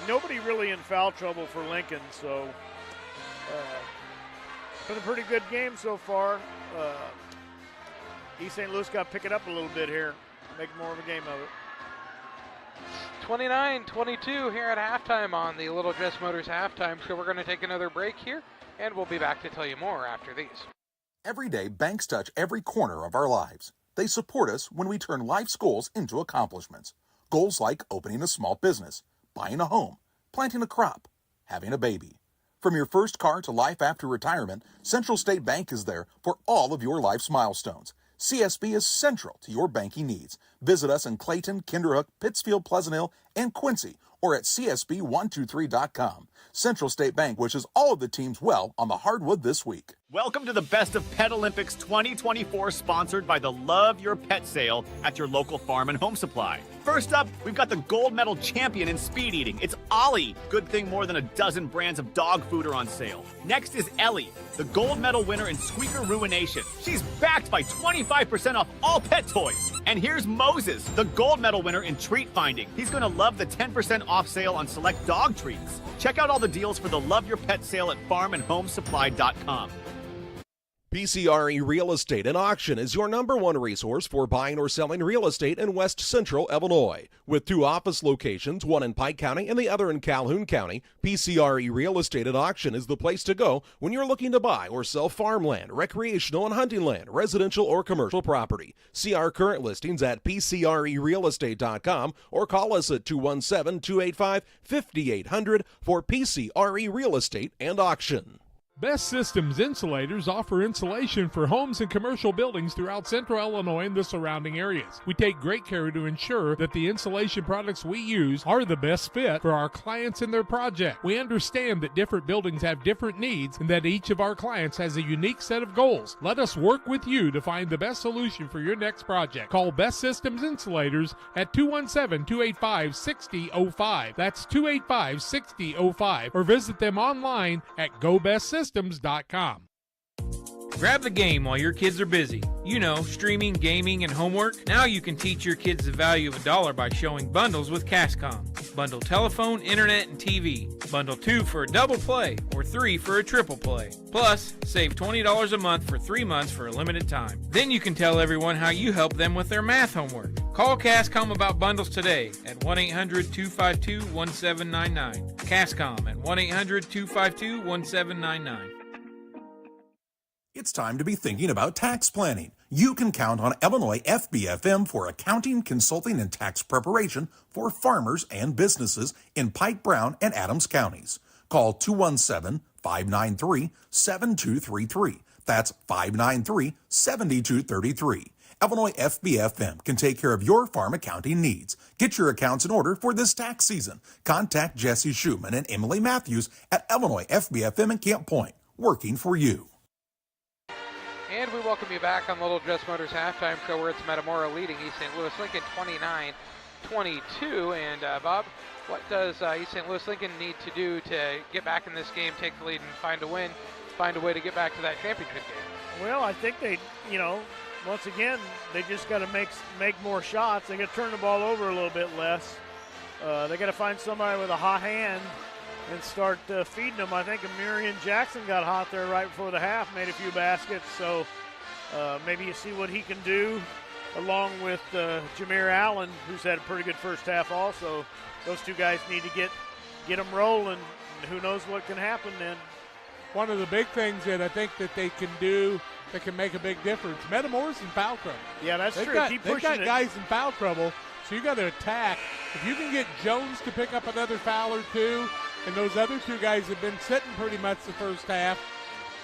Nobody really in foul trouble for Lincoln, so been a pretty good game so far. East St. Louis got to pick it up a little bit here, make more of a game of it. 29-22 here at halftime on the Little Jess Motors halftime show. We're going to take another break here, and we'll be back to tell you more after these. Every day, banks touch every corner of our lives. They support us when we turn life's goals into accomplishments. Goals like opening a small business, buying a home, planting a crop, having a baby. From your first car to life after retirement, Central State Bank is there for all of your life's milestones. CSB is central to your banking needs. Visit us in Clayton, Kinderhook, Pittsfield, Pleasant Hill, and Quincy, or at csb123.com. Central State Bank wishes all of the teams well on the hardwood this week. Welcome to the Best of Pet Olympics 2024, sponsored by the Love Your Pet sale at your local farm and home supply. First up, we've got the gold medal champion in speed eating. It's Ollie. Good thing more than a dozen brands of dog food are on sale. Next is Ellie, the gold medal winner in squeaker ruination. She's backed by 25% off all pet toys. And here's Moses, the gold medal winner in treat finding. He's going to love the 10% off sale on select dog treats. Check out all the deals for the Love Your Pet sale at farmandhomesupply.com. PCRE Real Estate and Auction is your #1 resource for buying or selling real estate in West Central Illinois. With 2 office locations, one in Pike County and the other in Calhoun County, PCRE Real Estate and Auction is the place to go when you're looking to buy or sell farmland, recreational and hunting land, residential or commercial property. See our current listings at PCRERealestate.com or call us at 217-285-5800 for PCRE Real Estate and Auction. Best Systems Insulators offer insulation for homes and commercial buildings throughout Central Illinois and the surrounding areas. We take great care to ensure that the insulation products we use are the best fit for our clients and their project. We understand that different buildings have different needs and that each of our clients has a unique set of goals. Let us work with you to find the best solution for your next project. Call Best Systems Insulators at 217-285-6005. That's 285-6005. Or visit them online at GoBestSystems.com. Grab the game while your kids are busy. You know, streaming, gaming, and homework. Now you can teach your kids the value of $1 by showing bundles with Cascom. Bundle telephone, internet, and TV. Bundle 2 for a double play or 3 for a triple play. Plus, save $20 a month for 3 months for a limited time. Then you can tell everyone how you help them with their math homework. Call Cascom about bundles today at 1-800-252-1799. Cascom at 1-800-252-1799. It's time to be thinking about tax planning. You can count on Illinois FBFM for accounting, consulting, and tax preparation for farmers and businesses in Pike, Brown, and Adams counties. Call 217-593-7233. That's 593-7233. Illinois FBFM can take care of your farm accounting needs. Get your accounts in order for this tax season. Contact Jesse Schumann and Emily Matthews at Illinois FBFM in Camp Point, working for you. And we welcome you back on Little Jess Motors halftime show, where it's Metamora leading East St. Louis Lincoln 29-22. And Bob, what does East St. Louis Lincoln need to do to get back in this game, take the lead, and find a win, find a way to get back to that championship game? Well, I think they, once again, they just got to make more shots. They got to turn the ball over a little bit less. They got to find somebody with a hot hand and start feeding them. I think Amirian Jackson got hot there right before the half, made a few baskets. So maybe you see what he can do, along with Jameer Allen, who's had a pretty good first half also. Those two guys need to get them rolling, and who knows what can happen then. One of the big things that I think that they can do that can make a big difference, Metamora's in foul trouble. Yeah, that's true. Keep they've pushing got it. guys in foul trouble, so you got to attack. If you can get Jones to pick up another foul or two, and those other two guys have been sitting pretty much the first half,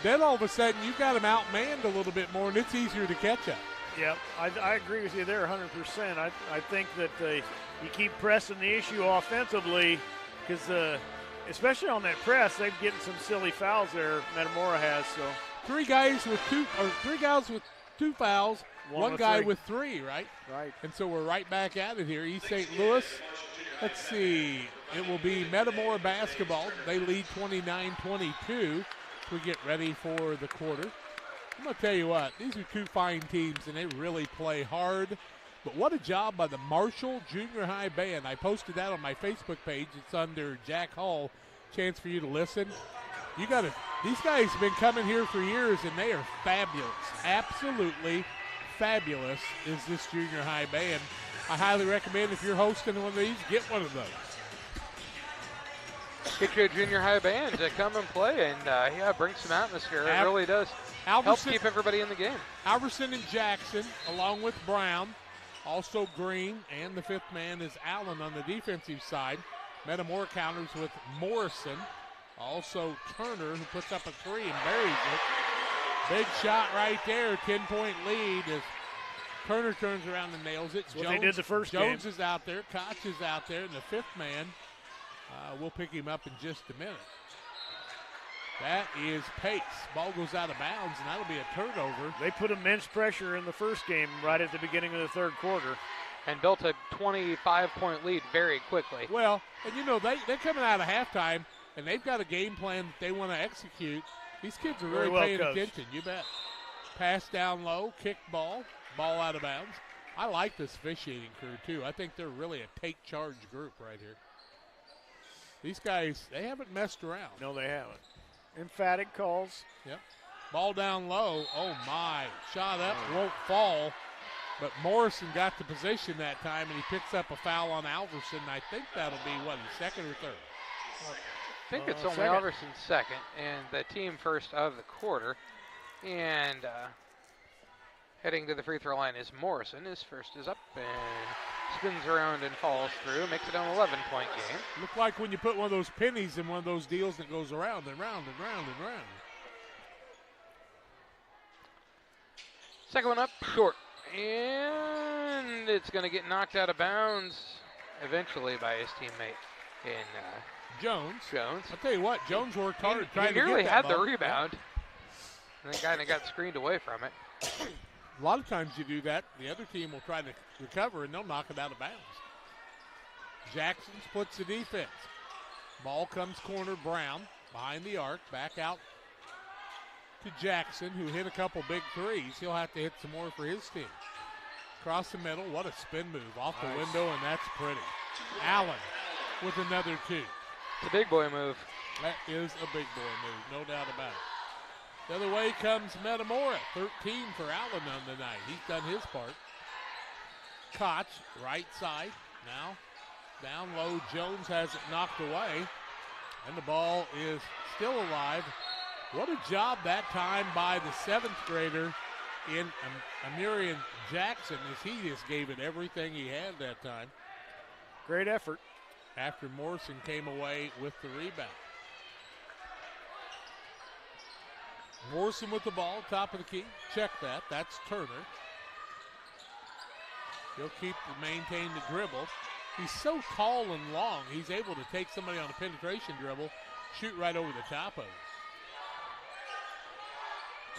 then all of a sudden you've got them outmanned a little bit more, and it's easier to catch up. Yeah, I agree with you there 100%. I think that you keep pressing the issue offensively, because especially on that press, they're getting some silly fouls there, Metamora has. So three guys with two fouls, one guy three. with three, right? Right. And so we're right back at it here. East St. Louis, let's see, it will be Metamora basketball. They lead 29-22. We get ready for the quarter. I'm going to tell you what, these are two fine teams, and they really play hard. But what a job by the Marshall Junior High Band. I posted that on my Facebook page. It's under Jack Hall. Chance for you to listen. These guys have been coming here for years, and they are fabulous. Absolutely fabulous is this junior high band. I highly recommend if you're hosting one of these, get one of those. Get you a junior high band to come and play and bring some atmosphere. It really does. Helps keep everybody in the game. Alverson and Jackson, along with Brown, also Green, and the fifth man is Allen on the defensive side. Metamora counters with Morrison. Also Turner, who puts up a three and buries it. Big shot right there, 10-point lead as Turner turns around and nails it. That's what they did the first game. Jones is out there, Koch is out there, and the fifth man, we'll pick him up in just a minute. That is Pace. Ball goes out of bounds, and that'll be a turnover. They put immense pressure in the first game right at the beginning of the third quarter. And built a 25-point lead very quickly. Well, and you know, they're coming out of halftime, and they've got a game plan that they want to execute. These kids are really paying attention, you bet. Pass down low, kick ball out of bounds. I like this officiating crew, too. I think they're really a take-charge group right here. These guys, they haven't messed around. No, they haven't. Emphatic calls. Yep. Ball down low. Oh, my. Shot up, won't fall. But Morrison got the position that time, and he picks up a foul on Alverson. I think that'll be, his second or third? I think it's only second. Alverson's second, and the team first of the quarter. And heading to the free throw line is Morrison. His first is up and spins around and falls through. Makes it an 11-point game. Look like when you put one of those pennies in one of those deals that goes around and round and round and round. Second one up, short. And it's going to get knocked out of bounds eventually by his teammate in Jones. Jones. I'll tell you what, Jones worked hard trying to get that. He nearly had the ball. rebound. And then kind of got screened away from it. A lot of times you do that. The other team will try to recover, and they'll knock it out of bounds. Jackson splits the defense. Ball comes corner, Brown behind the arc, back out to Jackson, who hit a couple big threes. He'll have to hit some more for his team. Across the middle, what a spin move off the window, and that's pretty. Allen with another two. It's a big boy move. That is a big boy move, no doubt about it. The other way comes Metamora, 13 for Allen on the night. He's done his part. Koch, right side. Now, down low, Jones has it knocked away. And the ball is still alive. What a job that time by the seventh grader in Amirian Jackson, as he just gave it everything he had that time. Great effort. After Morrison came away with the rebound. Morrison with the ball, top of the key. Check that. That's Turner. He'll maintain the dribble. He's so tall and long, he's able to take somebody on a penetration dribble, shoot right over the top of it.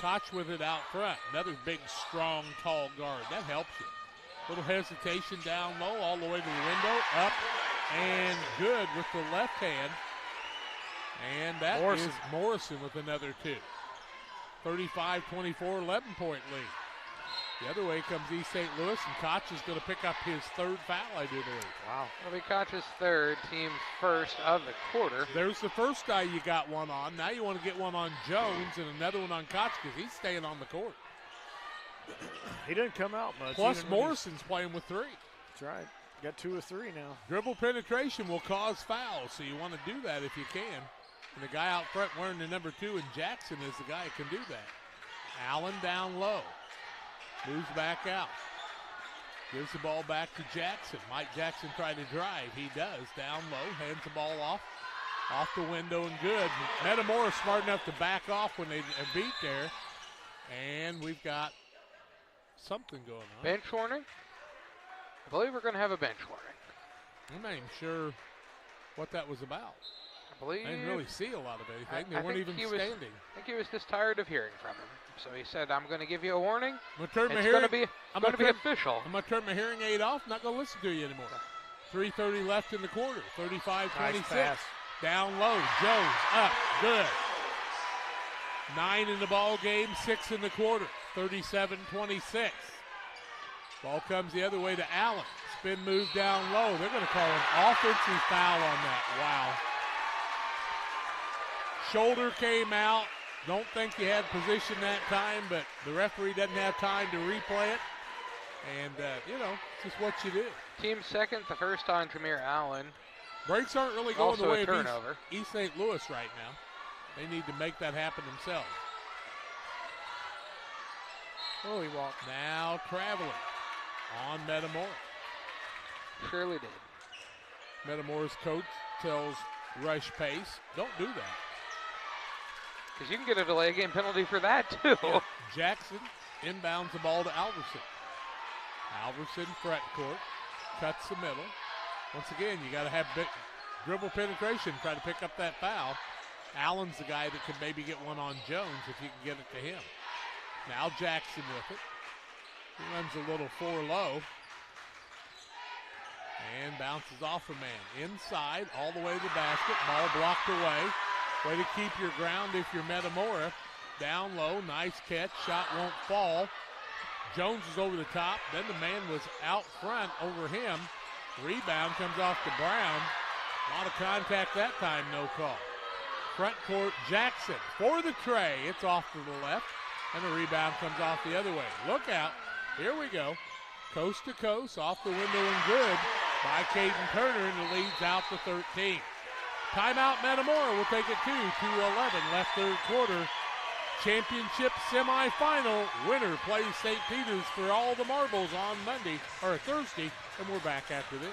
Koch with it out front. Another big, strong, tall guard. That helps you. Little hesitation down low, all the way to the window. Up and good with the left hand. And that is Morrison with another two. 35-24, 11-point lead. The other way comes East St. Louis, and Koch is going to pick up his third foul, I do believe. Wow. It'll be Koch's third, team first of the quarter. There's the first guy you got one on. Now you want to get one on Jones and another one on Koch because he's staying on the court. He didn't come out much. Plus Morrison's playing with 3. That's right. Got 2 or 3 now. Dribble penetration will cause fouls, so you want to do that if you can. And the guy out front wearing the number 2 in Jackson is the guy who can do that. Allen down low. Moves back out. Gives the ball back to Jackson. Mike Jackson tried to drive. He does. Down low. Hands the ball off. Off the window and good. Metamora smart enough to back off when they beat there. And we've got something going on. Bench warning? I believe we're going to have a bench warning. I'm not even sure what that was about. I believe. I didn't really see a lot of anything. They weren't even standing. I think he was just tired of hearing from him. So he said, I'm going to give you a warning. It's going to be official. I'm going to turn my hearing aid off. I'm not going to listen to you anymore. 3:30 left in the quarter. 35-26. Down low. Jones up. Good. 9 in the ball game. 6 in the quarter. 37-26. Ball comes the other way to Allen. Spin move down low. They're going to call an offensive foul on that. Wow. Shoulder came out. Don't think he had position that time, but the referee doesn't have time to replay it. And, it's just what you do. Team second, the first on Jameer Allen. Breaks aren't really going also the way of East St. Louis right now. They need to make that happen themselves. Oh, he walked. Now traveling on Metamora. Surely did. Metamora's coach tells Rush Pace, don't do that. Because you can get a delay game penalty for that, too. Yeah. Jackson inbounds the ball to Alverson. Alverson, front court, cuts the middle. Once again, you got to have big dribble penetration, try to pick up that foul. Allen's the guy that could maybe get one on Jones if you can get it to him. Now Jackson with it. He runs a little 4 low. And bounces off a man. Inside, all the way to the basket. Ball blocked away. Way to keep your ground if you're Metamora. Down low, nice catch. Shot won't fall. Jones is over the top. Then the man was out front over him. Rebound comes off to Brown. A lot of contact that time, no call. Front court, Jackson for the tray. It's off to the left. And the rebound comes off the other way. Look out. Here we go. Coast to coast, off the window and good by Caden Turner, and the lead's out to 13. Timeout Metamora will take it 2:11 left third quarter. Championship semifinal. Winner plays St. Peter's for all the marbles on Thursday, and we're back after this.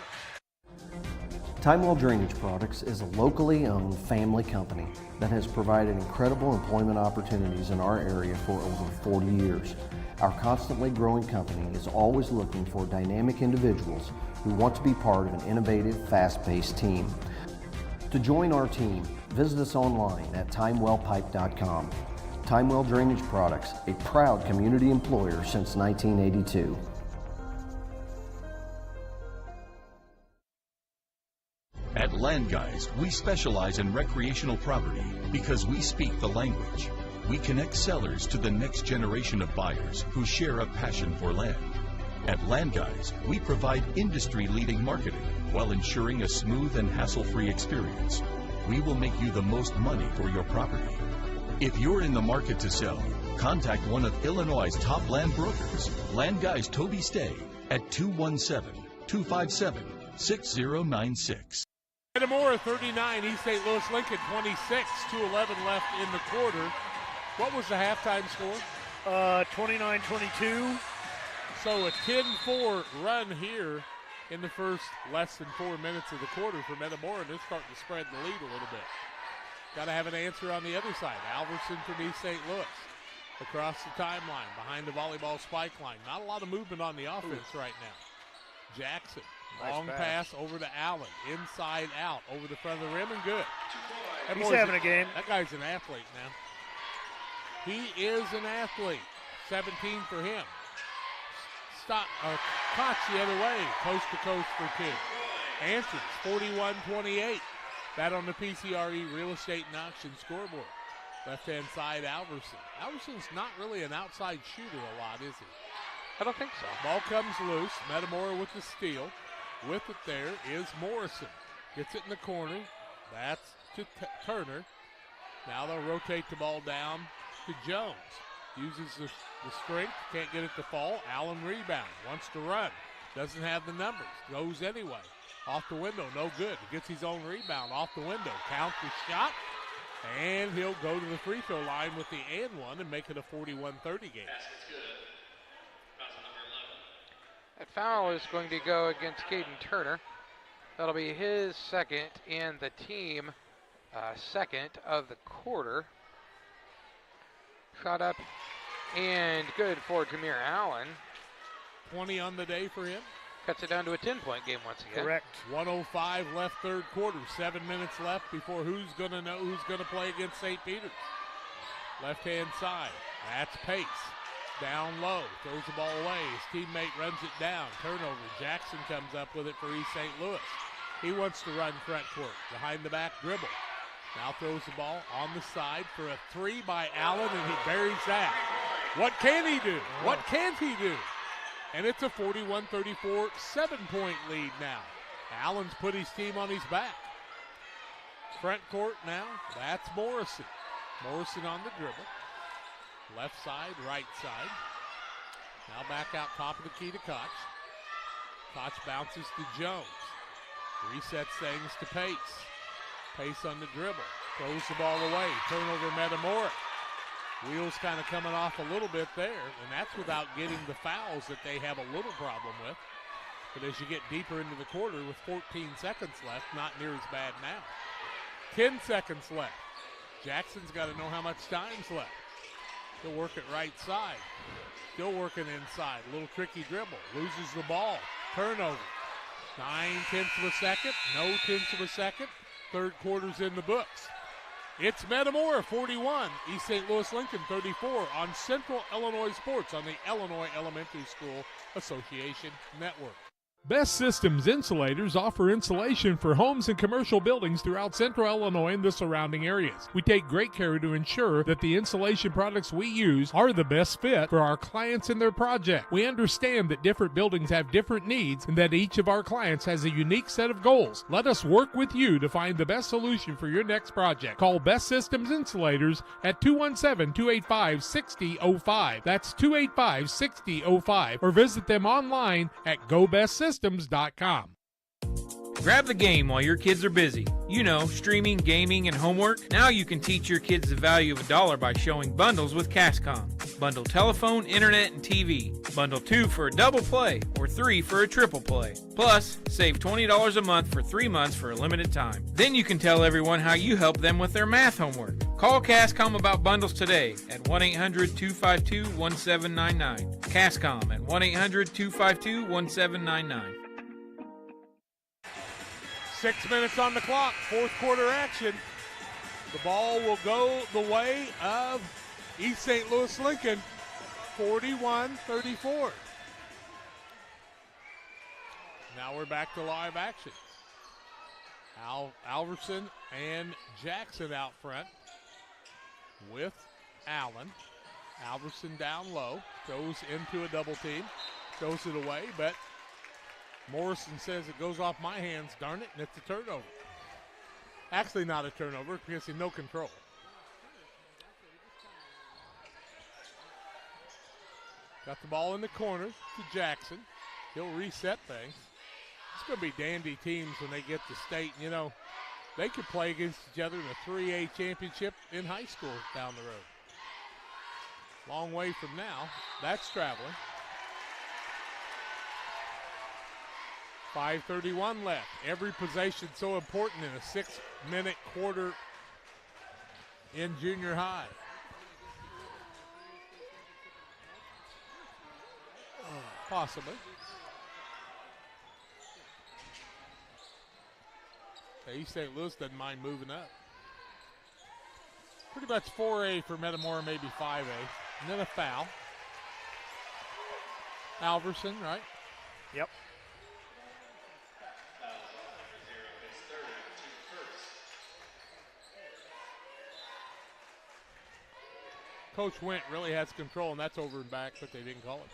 Timewell Drainage Products is a locally owned family company that has provided incredible employment opportunities in our area for over 40 years. Our constantly growing company is always looking for dynamic individuals who want to be part of an innovative, fast-paced team. To join our team, visit us online at timewellpipe.com. Timewell Drainage Products, a proud community employer since 1982. At Land Guys, we specialize in recreational property because we speak the language. We connect sellers to the next generation of buyers who share a passion for land. At Land Guys, we provide industry-leading marketing while ensuring a smooth and hassle-free experience. We will make you the most money for your property. If you're in the market to sell, contact one of Illinois' top land brokers, Land Guys Toby Stay, at 217-257-6096. Metamora 39, East St. Louis Lincoln 26, 2:11 left in the quarter. What was the halftime score? 29-22. So a 10-4 run here in the first less than 4 minutes of the quarter for Metamora. They're starting to spread the lead a little bit. Got to have an answer on the other side. Alverson from East St. Louis. Across the timeline, behind the volleyball spike line. Not a lot of movement on the offense right now. Jackson, long pass over to Allen. Inside out, over the front of the rim, and good. He's having a game. That guy's an athlete now. He is an athlete. 17 for him. Koch the other way, coast to coast for 2. Answers, 41-28. That on the PCRE Real Estate and Auction scoreboard. Left-hand side, Alverson. Alverson's not really an outside shooter a lot, is he? I don't think so. Ball comes loose. Metamora with the steal. With it there is Morrison. Gets it in the corner. That's to Turner. Now they'll rotate the ball down to Jones. Uses the strength. Can't get it to fall. Allen rebound. Wants to run. Doesn't have the numbers. Goes anyway. Off the window. No good. Gets his own rebound off the window. Count the shot. And he'll go to the free throw line with the and one and make it a 41-30 game. That foul is going to go against Caden Turner. That'll be his second and the team second of the quarter. Shot up and good for Jameer Allen. 20 on the day for him. Cuts it down to a 10-point game once again. Correct. 1:05 left third quarter. 7 minutes left before who's going to know who's going to play against St. Peter's. Left-hand side. That's Pace. Down low. Throws the ball away. His teammate runs it down. Turnover. Jackson comes up with it for East St. Louis. He wants to run front court. Behind the back dribble. Now throws the ball on the side for a three by Allen, and he buries that. What can he do? What can't he do? And it's a 41-34 7-point lead now. Allen's put his team on his back. Front court now, that's Morrison. Morrison on the dribble. Left side, right side. Now back out top of the key to Koch. Koch bounces to Jones. Resets things to Pace. Pace on the dribble. Throws the ball away. Turnover Metamora. Wheels kind of coming off a little bit there, and that's without getting the fouls that they have a little problem with. But as you get deeper into the quarter with 14 seconds left, not near as bad now. 10 seconds left. Jackson's got to know how much time's left. He'll work it right side. Still working inside. A little tricky dribble. Loses the ball. Turnover. 9/10 of a second. No tenths of a second. Third quarter's in the books. It's Metamora 41, East St. Louis Lincoln 34 on Central Illinois Sports on the Illinois Elementary School Association Network. Best Systems Insulators offer insulation for homes and commercial buildings throughout Central Illinois and the surrounding areas. We take great care to ensure that the insulation products we use are the best fit for our clients and their project. We understand that different buildings have different needs and that each of our clients has a unique set of goals. Let us work with you to find the best solution for your next project. Call Best Systems Insulators at 217-285-6005. That's 285-6005, or visit them online at GoBestSystems.com. Grab the game while your kids are busy. You know, streaming, gaming, and homework. Now you can teach your kids the value of $1 by showing bundles with Cascom. Bundle telephone, internet, and TV. Bundle 2 for a double play or 3 for a triple play. Plus, save $20 a month for 3 months for a limited time. Then you can tell everyone how you help them with their math homework. Call Cascom about bundles today at 1-800-252-1799. Cascom at 1-800-252-1799. 6 minutes on the clock, fourth quarter action. The ball will go the way of East St. Louis Lincoln, 41-34. Now we're back to live action. Alverson and Jackson out front with Allen. Alverson down low, goes into a double team, throws it away, but Morrison says it goes off my hands, darn it, and it's a turnover. Actually not a turnover because he had no control. Got the ball in the corner to Jackson. He'll reset things. It's going to be dandy teams when they get to state. You know, they could play against each other in a 3A championship in high school down the road. Long way from now. That's traveling. 5:31 left. Every possession so important in a 6-minute quarter in junior high. Possibly. East St. Louis doesn't mind moving up. Pretty much 4A for Metamora, maybe 5A. And then a foul. Alverson, right? Yep. Coach Went really has control, and that's over and back, but they didn't call it.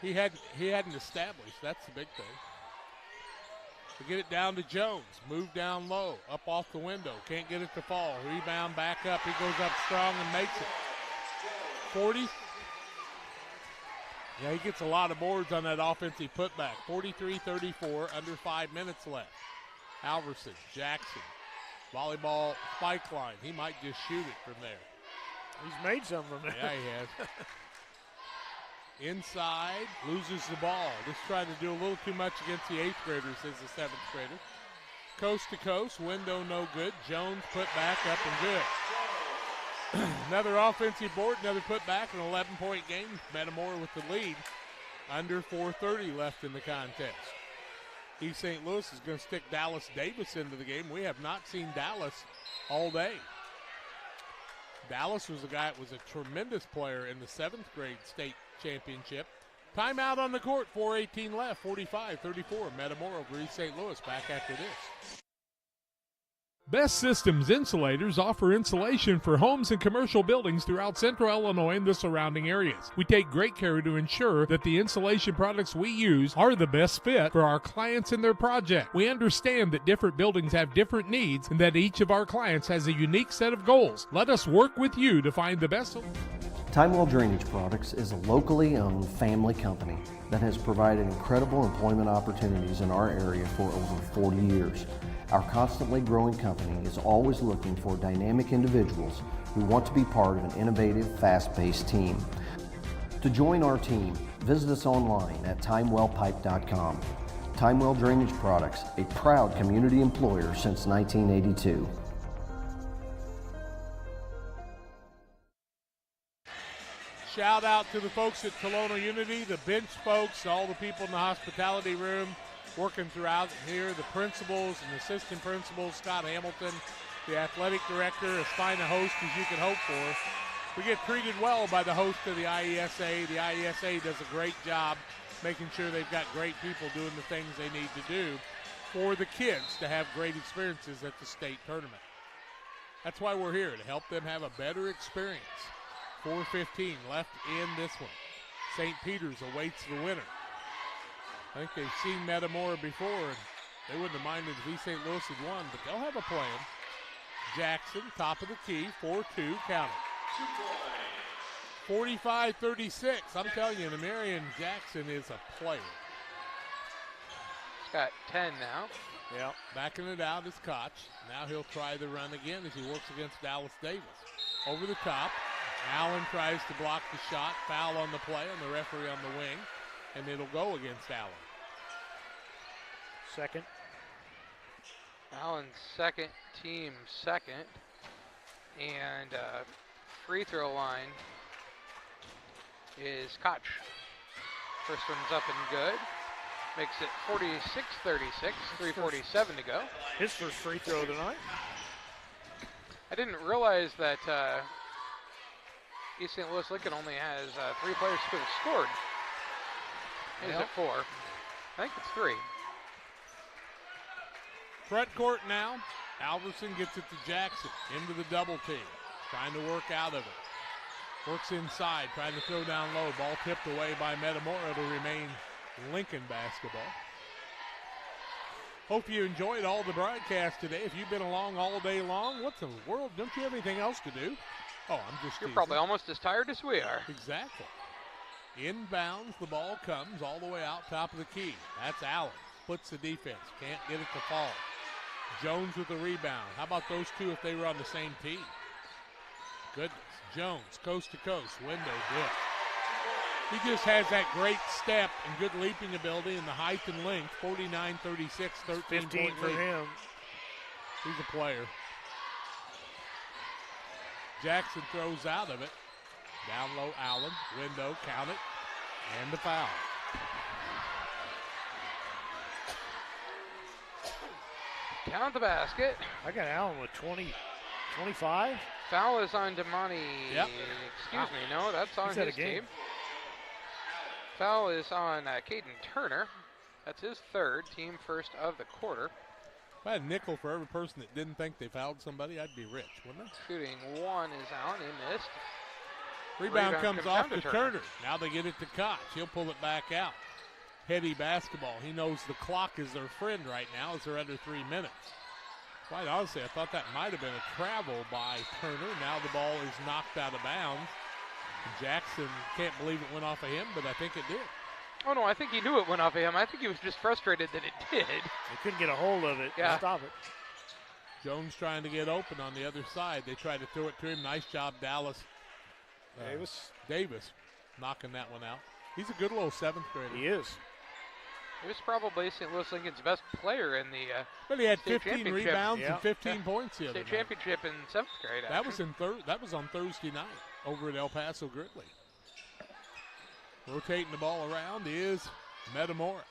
He hadn't established. That's the big thing. To get it down to Jones. Move down low. Up off the window. Can't get it to fall. Rebound back up. He goes up strong and makes it. 40. Yeah, he gets a lot of boards on that offensive putback. 43-34, under 5 minutes left. Alverson, Jackson, volleyball spike line. He might just shoot it from there. He's made some from there. Yeah, he has. Inside, loses the ball. Just trying to do a little too much against the 8th graders as the 7th grader. Coast to coast, window no good. Jones put back up and good. Another offensive board, another putback, an 11-point game. Metamora with the lead. Under 4:30 left in the contest. East St. Louis is going to stick Dallas Davis into the game. We have not seen Dallas all day. Dallas was a guy that was a tremendous player in the 7th grade state championship. Timeout on the court, 4:18 left, 45-34. Metamora over East St. Louis. Back after this. Best Systems Insulators offer insulation for homes and commercial buildings throughout central Illinois and the surrounding areas. We take great care to ensure that the insulation products we use are the best fit for our clients and their project. We understand that different buildings have different needs and that each of our clients has a unique set of goals. Let us work with you to find the best solution. Timewell Drainage Products is a locally owned family company that has provided incredible employment opportunities in our area for over 40 years. Our constantly growing company is always looking for dynamic individuals who want to be part of an innovative, fast-paced team. To join our team, visit us online at timewellpipe.com. Timewell Drainage Products, a proud community employer since 1982. Shout out to the folks at Tolono Unity, the bench folks, all the people in the hospitality room working throughout here, the principals and assistant principals, Scott Hamilton, the athletic director, as fine a host as you could hope for. We get treated well by the host of the IESA. The IESA does a great job making sure they've got great people doing the things they need to do for the kids to have great experiences at the state tournament. That's why we're here, to help them have a better experience. 4:15 left in this one. St. Peter's awaits the winner. I think they've seen Metamora before, and they wouldn't have minded if East St. Louis had won, but they'll have a plan. Jackson, top of the key, 4-2, count it. 45-36. I'm telling you, Marion Jackson is a player. He's got 10 now. Yep, backing it out is Koch. Now he'll try the run again as he works against Dallas Davis. Over the top. Allen tries to block the shot. Foul on the play, and the referee on the wing, and it'll go against Allen. Second. Allen's second, team second. And free throw line is Koch. First one's up and good. Makes it 46-36, 3:47 to go. His first free throw tonight. I didn't realize that East St. Louis Lincoln only has 3 players who have scored. Is it 4? I think it's 3. Front court now. Alverson gets it to Jackson. Into the double team. Trying to work out of it. Works inside. Trying to throw down low. Ball tipped away by Metamora. It'll remain Lincoln basketball. Hope you enjoyed all the broadcast today. If you've been along all day long, what in the world? Don't you have anything else to do? Oh, I'm just You're teasing. probably almost as tired as we are. Exactly. Inbounds, the ball comes all the way out top of the key. That's Allen. Splits the defense. Can't get it to fall. Jones with the rebound. How about those two if they were on the same team? Goodness. Jones, coast to coast. Window dip. He just has that great step and good leaping ability and the height and length. 49-36, 13 for him. He's a player. Jackson throws out of it. Down low, Allen. Window, count it. And the foul. Count the basket. I got Allen with 25. Foul is on Damani. Yep. Excuse me. No, that's on his team. Foul is on Caden Turner. That's his third, team first of the quarter. If I had a nickel for every person that didn't think they fouled somebody, I'd be rich, wouldn't I? Shooting one is Allen. He missed. Rebound comes off to Turner. Now they get it to Koch. He'll pull it back out. Heady basketball. He knows the clock is their friend right now as they're under 3 minutes. Quite honestly, I thought that might have been a travel by Turner. Now the ball is knocked out of bounds. Jackson can't believe it went off of him, but I think it did. Oh, no, I think he knew it went off of him. I think he was just frustrated that it did. They couldn't get a hold of it to stop it. Jones trying to get open on the other side. They tried to throw it to him. Nice job, Dallas. Davis knocking that one out. He's a good little 7th grader. He is. He was probably St. Louis Lincoln's best player in the but he had 15 rebounds and 15 points the other night. State championship in 7th grade. That was that was on Thursday night over at El Paso Gridley. Rotating the ball around is Metamora.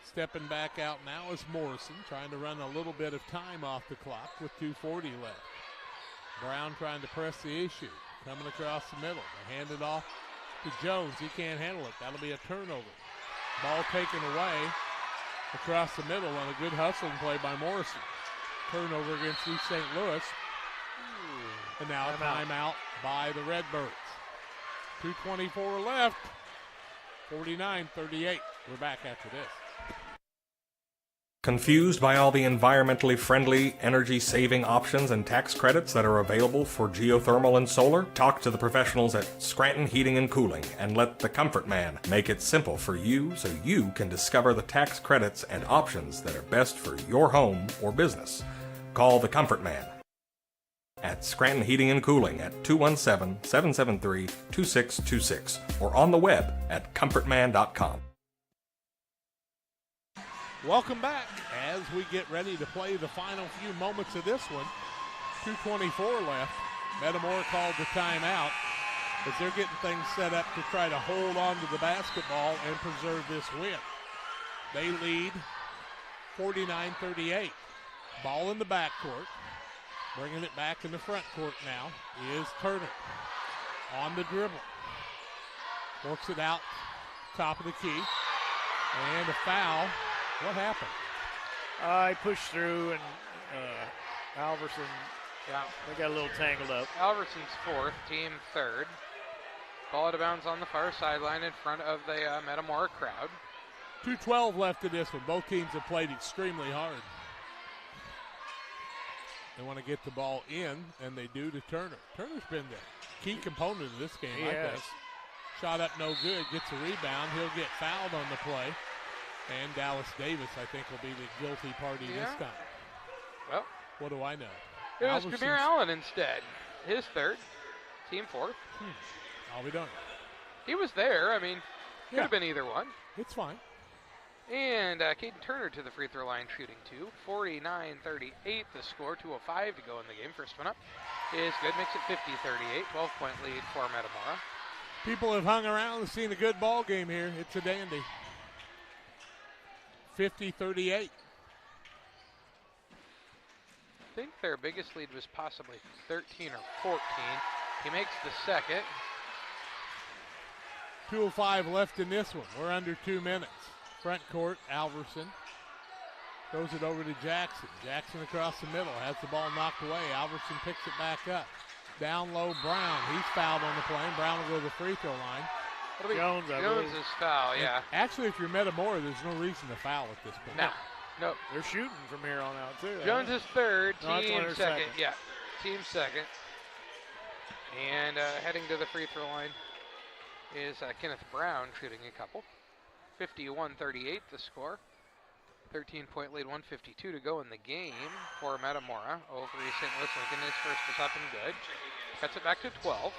Stepping back out now is Morrison, trying to run a little bit of time off the clock with 2:40 left. Brown trying to press the issue. Coming across the middle. They hand it off to Jones. He can't handle it. That'll be a turnover. Ball taken away across the middle on a good hustling play by Morrison. Turnover against East St. Louis. And now a timeout by the Redbirds. 2:24 left. 49-38. We're back after this. Confused by all the environmentally friendly, energy-saving options and tax credits that are available for geothermal and solar? Talk to the professionals at Scranton Heating and Cooling and let the Comfort Man make it simple for you so you can discover the tax credits and options that are best for your home or business. Call the Comfort Man at Scranton Heating and Cooling at 217-773-2626 or on the web at comfortman.com. Welcome back as we get ready to play the final few moments of this one. 2:24 left. Metamora called the timeout as they're getting things set up to try to hold on to the basketball and preserve this win. They lead 49-38. Ball in the backcourt. Bringing it back in the front court now is Turner on the dribble. Works it out, top of the key, and a foul. What happened? He pushed through, and Alverson, they got a little tangled up. Alverson's 4th, team 3rd. Ball out of bounds on the far sideline in front of the Metamora crowd. 2:12 left in this one. Both teams have played extremely hard. They want to get the ball in, and they do to Turner. Turner's been the key component of this game, I think. Shot up no good, gets a rebound. He'll get fouled on the play. And Dallas Davis, I think, will be the guilty party this time. Well, what do I know? It was Jameer Allen instead. His 3rd, team 4th. I'll be done. He was there. I mean, could have been either one. It's fine. And Caden Turner to the free throw line shooting 2. 49-38 the score. 2:05 to go in the game. First one up is good. Makes it 50-38. 12-point lead for Metamora. People have hung around and seen a good ball game here. It's a dandy. 50-38. I think their biggest lead was possibly 13 or 14. He makes the second. 2:05 left in this one. We're under 2 minutes. Front court, Alverson throws it over to Jackson. Jackson across the middle, has the ball knocked away. Alverson picks it back up. Down low, Brown. He's fouled on the play, and Brown will go to the free throw line. Jones is foul, yeah. Actually, if you're Metamora, there's no reason to foul at this point. No. They're shooting from here on out, too. Jones is 3rd, team no, 2nd. Yeah, team 2nd. And heading to the free throw line is Kenneth Brown shooting a couple. 51-38 the score. 13-point lead, 1:52 to go in the game for Metamora over St. Louis Lincoln. His first is up and good. Cuts it back to 12.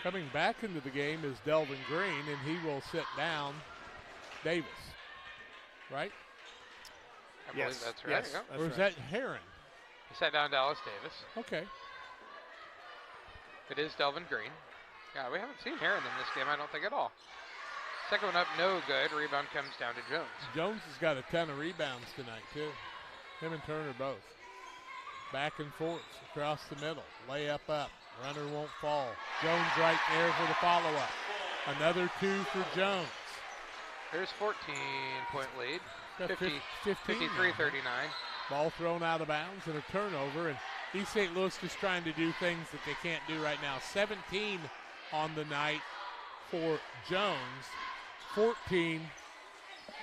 Coming back into the game is Delvin Green, and he will sit down Davis. Right? I believe that's right. Yes, Yeah. Or is that Heron? He sat down Dallas Davis. Okay. It is Delvin Green. Yeah, we haven't seen Heron in this game, I don't think, at all. Second one up, no good. Rebound comes down to Jones. Jones has got a ton of rebounds tonight, too. Him and Turner both. Back and forth across the middle. Layup up. Runner won't fall. Jones right there for the follow-up. Another 2 for Jones. There's 14-point lead. 53-39. Ball thrown out of bounds and a turnover. And East St. Louis just trying to do things that they can't do right now. 17 on the night for Jones, 14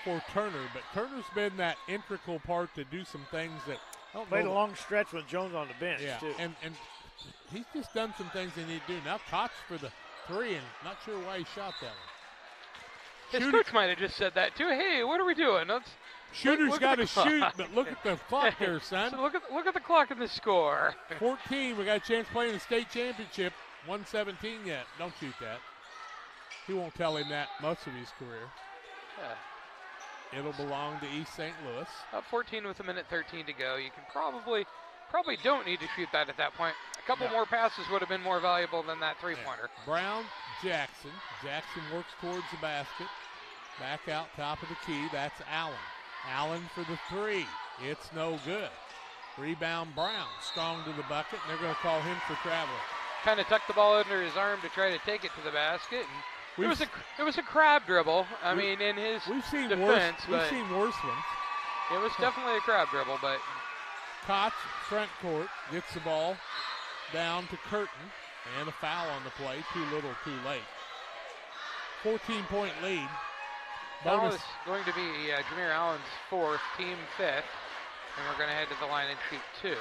for Turner. But Turner's been that integral part to do some things that I don't Played know a long stretch with Jones on the bench, too. And he's just done some things they need to do. Now Koch for the 3, and not sure why he shot that one. His coach might have just said that, too. Hey, what are we doing? Shooter's got to shoot, but look at the clock there, son. So look at the clock and the score. 14, we got a chance playing the state championship. 117 yet. Don't shoot that. He won't tell him that most of his career. Yeah. It'll belong to East St. Louis. Up 14 with 1:13 to go. You can probably don't need to shoot that at that point. A couple more passes would have been more valuable than that three-pointer. Brown, Jackson. Jackson works towards the basket. Back out top of the key. That's Allen. Allen for the 3. It's no good. Rebound Brown. Strong to the bucket, and they're going to call him for traveling. Kind of tucked the ball under his arm to try to take it to the basket. And it was a crab dribble. I mean, in his defense. We've seen worse ones. It was definitely a crab dribble, but Koch, front court, gets the ball down to Curtin, and a foul on the play. Too little, too late. 14-point lead. Foul is going to be Jameer Allen's 4th, team 5th, and we're going to head to the line and shoot 2.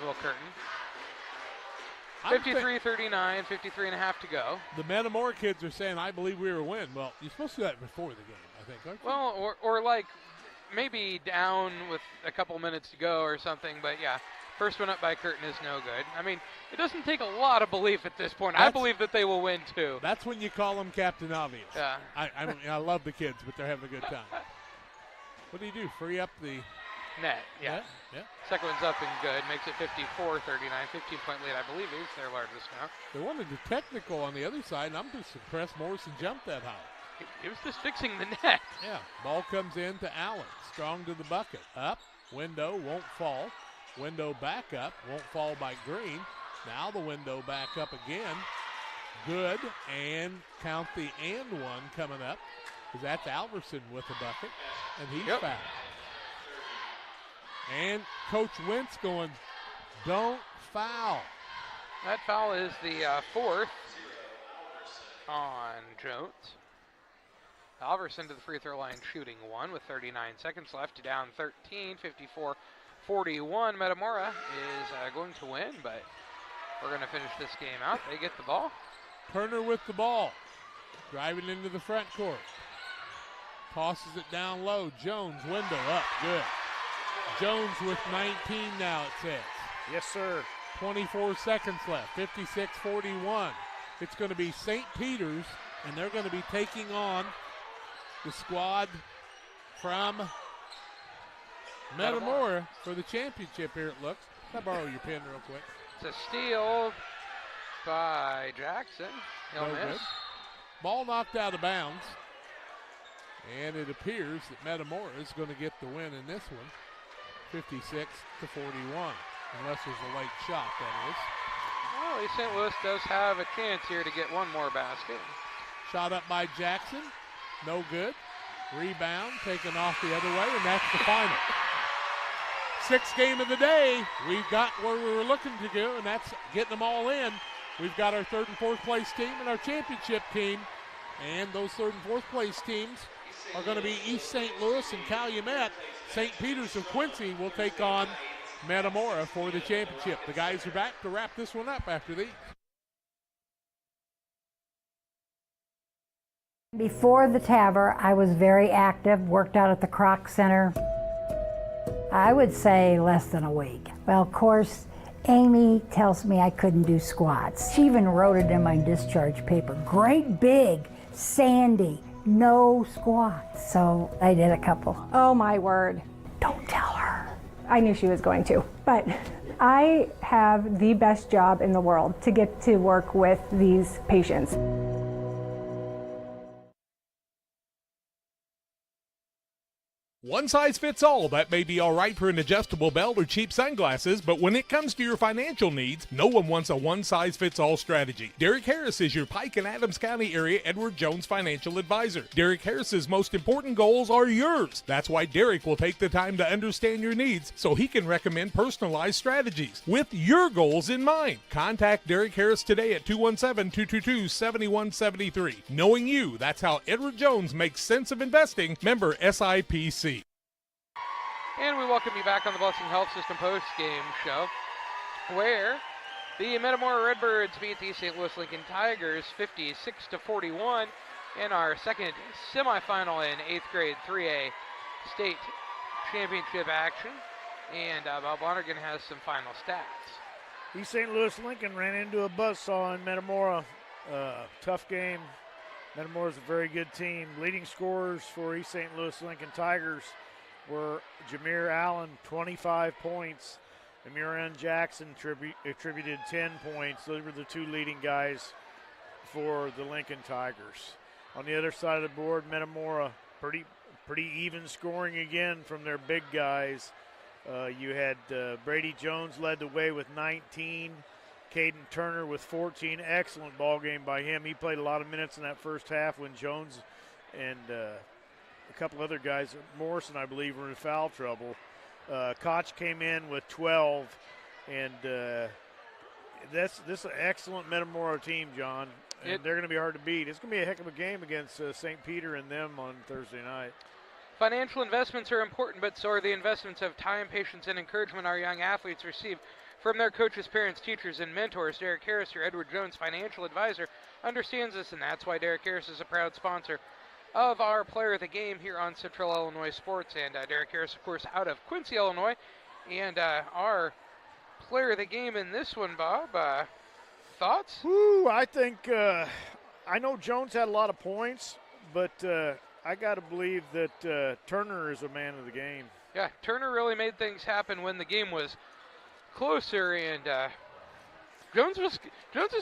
Will Curtin. 53-39, 53 and a half to go. The Metamora kids are saying, I believe we were win. Well, you're supposed to do that before the game, I think, aren't you? Well, or like maybe down with a couple minutes to go or something, but yeah. First one up by Curtin is no good. I mean, it doesn't take a lot of belief at this point. I believe that they will win, too. That's when you call them Captain Obvious. Yeah. I love the kids, but they're having a good time. What do you do? Free up the net, yeah. Yeah. Second one's up and good. Makes it 54-39. 15-point lead, I believe, is their largest now. They wanted the technical on the other side, and I'm just impressed Morrison jumped that high. He was just fixing the net. Yeah. Ball comes in to Allen. Strong to the bucket. Up. Window won't fall. Window back up. Won't fall by Green. Now the window back up again. Good. And count the and one coming up, because that's Alverson with the bucket. And he's fouled. And Coach Wentz going, don't foul. That foul is the 4th on Jones. Alverson to the free throw line shooting 1 with 39 seconds left. Down 13, 54-41. Metamora is going to win, but we're going to finish this game out. They get the ball. Turner with the ball. Driving into the front court. Tosses it down low. Jones, window up. Good. Jones with 19 now, it says. Yes, sir. 24 seconds left. 56-41. It's going to be St. Peter's, and they're going to be taking on the squad from Metamora for the championship here, it looks. Can I borrow your pen real quick? It's a steal by Jackson. He'll miss. Good. Ball knocked out of bounds. And it appears that Metamora is going to get the win in this one. 56-41. Unless there's a late shot, that is. Well, St. Louis does have a chance here to get one more basket. Shot up by Jackson. No good. Rebound taken off the other way, and that's the final. 6th game of the day. We've got where we were looking to go, and that's getting them all in. We've got our 3rd and 4th place team and our championship team. And those 3rd and 4th place teams are going to be East St. Louis and Calumet. St. Peter's of Quincy will take on Metamora for the championship. The guys are back to wrap this one up after these. Before the TAVR, I was very active, worked out at the Kroc Center. I would say less than a week. Well, of course, Amy tells me I couldn't do squats. She even wrote it in my discharge paper. Great big, Sandy, no squats. So I did a couple. Oh my word. Don't tell her. I knew she was going to, but I have the best job in the world to get to work with these patients. One size fits all. That may be all right for an adjustable belt or cheap sunglasses, but when it comes to your financial needs, no one wants a one-size-fits-all strategy. Derek Harris is your Pike and Adams County area Edward Jones financial advisor. Derek Harris's most important goals are yours. That's why Derek will take the time to understand your needs so he can recommend personalized strategies with your goals in mind. Contact Derek Harris today at 217-222-7173. Knowing you, that's how Edward Jones makes sense of investing. Member SIPC. And we welcome you back on the Blessing Health System post-game show, where the Metamora Redbirds beat the St. Louis Lincoln Tigers 56-41 in our second semifinal in 8th grade 3A state championship action. And Bob Lonergan has some final stats. East St. Louis Lincoln ran into a buzzsaw in Metamora. Tough game. Metamora's a very good team. Leading scorers for East St. Louis Lincoln Tigers were Jameer Allen, 25 points. Amuran Jackson attributed 10 points. Those were the two leading guys for the Lincoln Tigers. On the other side of the board, Metamora, pretty even scoring again from their big guys. You had Brady Jones led the way with 19. Caden Turner with 14. Excellent ball game by him. He played a lot of minutes in that first half when Jones and a couple other guys, Morrison, I believe, were in foul trouble. Koch came in with 12, and this is an excellent Metamora team, John. And they're going to be hard to beat. It's going to be a heck of a game against St. Peter and them on Thursday night. Financial investments are important, but so are the investments of time, patience, and encouragement our young athletes receive from their coaches, parents, teachers, and mentors. Derek Harris, your Edward Jones financial advisor, understands this, and that's why Derek Harris is a proud sponsor of our Player of the Game here on Central Illinois Sports. And Derek Harris, of course, out of Quincy, Illinois. And our Player of the Game in this one, Bob, thoughts? Woo, I think, I know Jones had a lot of points, but I got to believe that Turner is a man of the game. Yeah, Turner really made things happen when the game was closer, and Jones is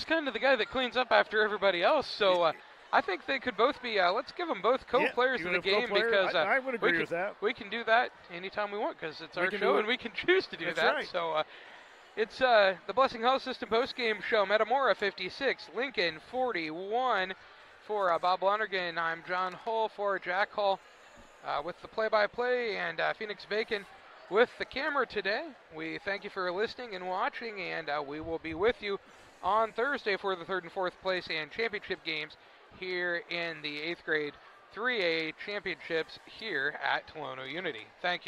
kind of the guy that cleans up after everybody else. So I think they could both be. Let's give them both co-players of the game because I would agree with that. We can do that anytime we want because it's our show and we can choose to do That's that. Right. So it's the Blessing Health System post-game show. Metamora 56, Lincoln 41. For Bob Lonergan, I'm John Hull for Jack Hull with the play-by-play and Phoenix Bacon with the camera today. We thank you for listening and watching, and we will be with you on Thursday for the 3rd and 4th place and championship games here in the 8th grade 3A championships here at Tolono Unity. Thank you.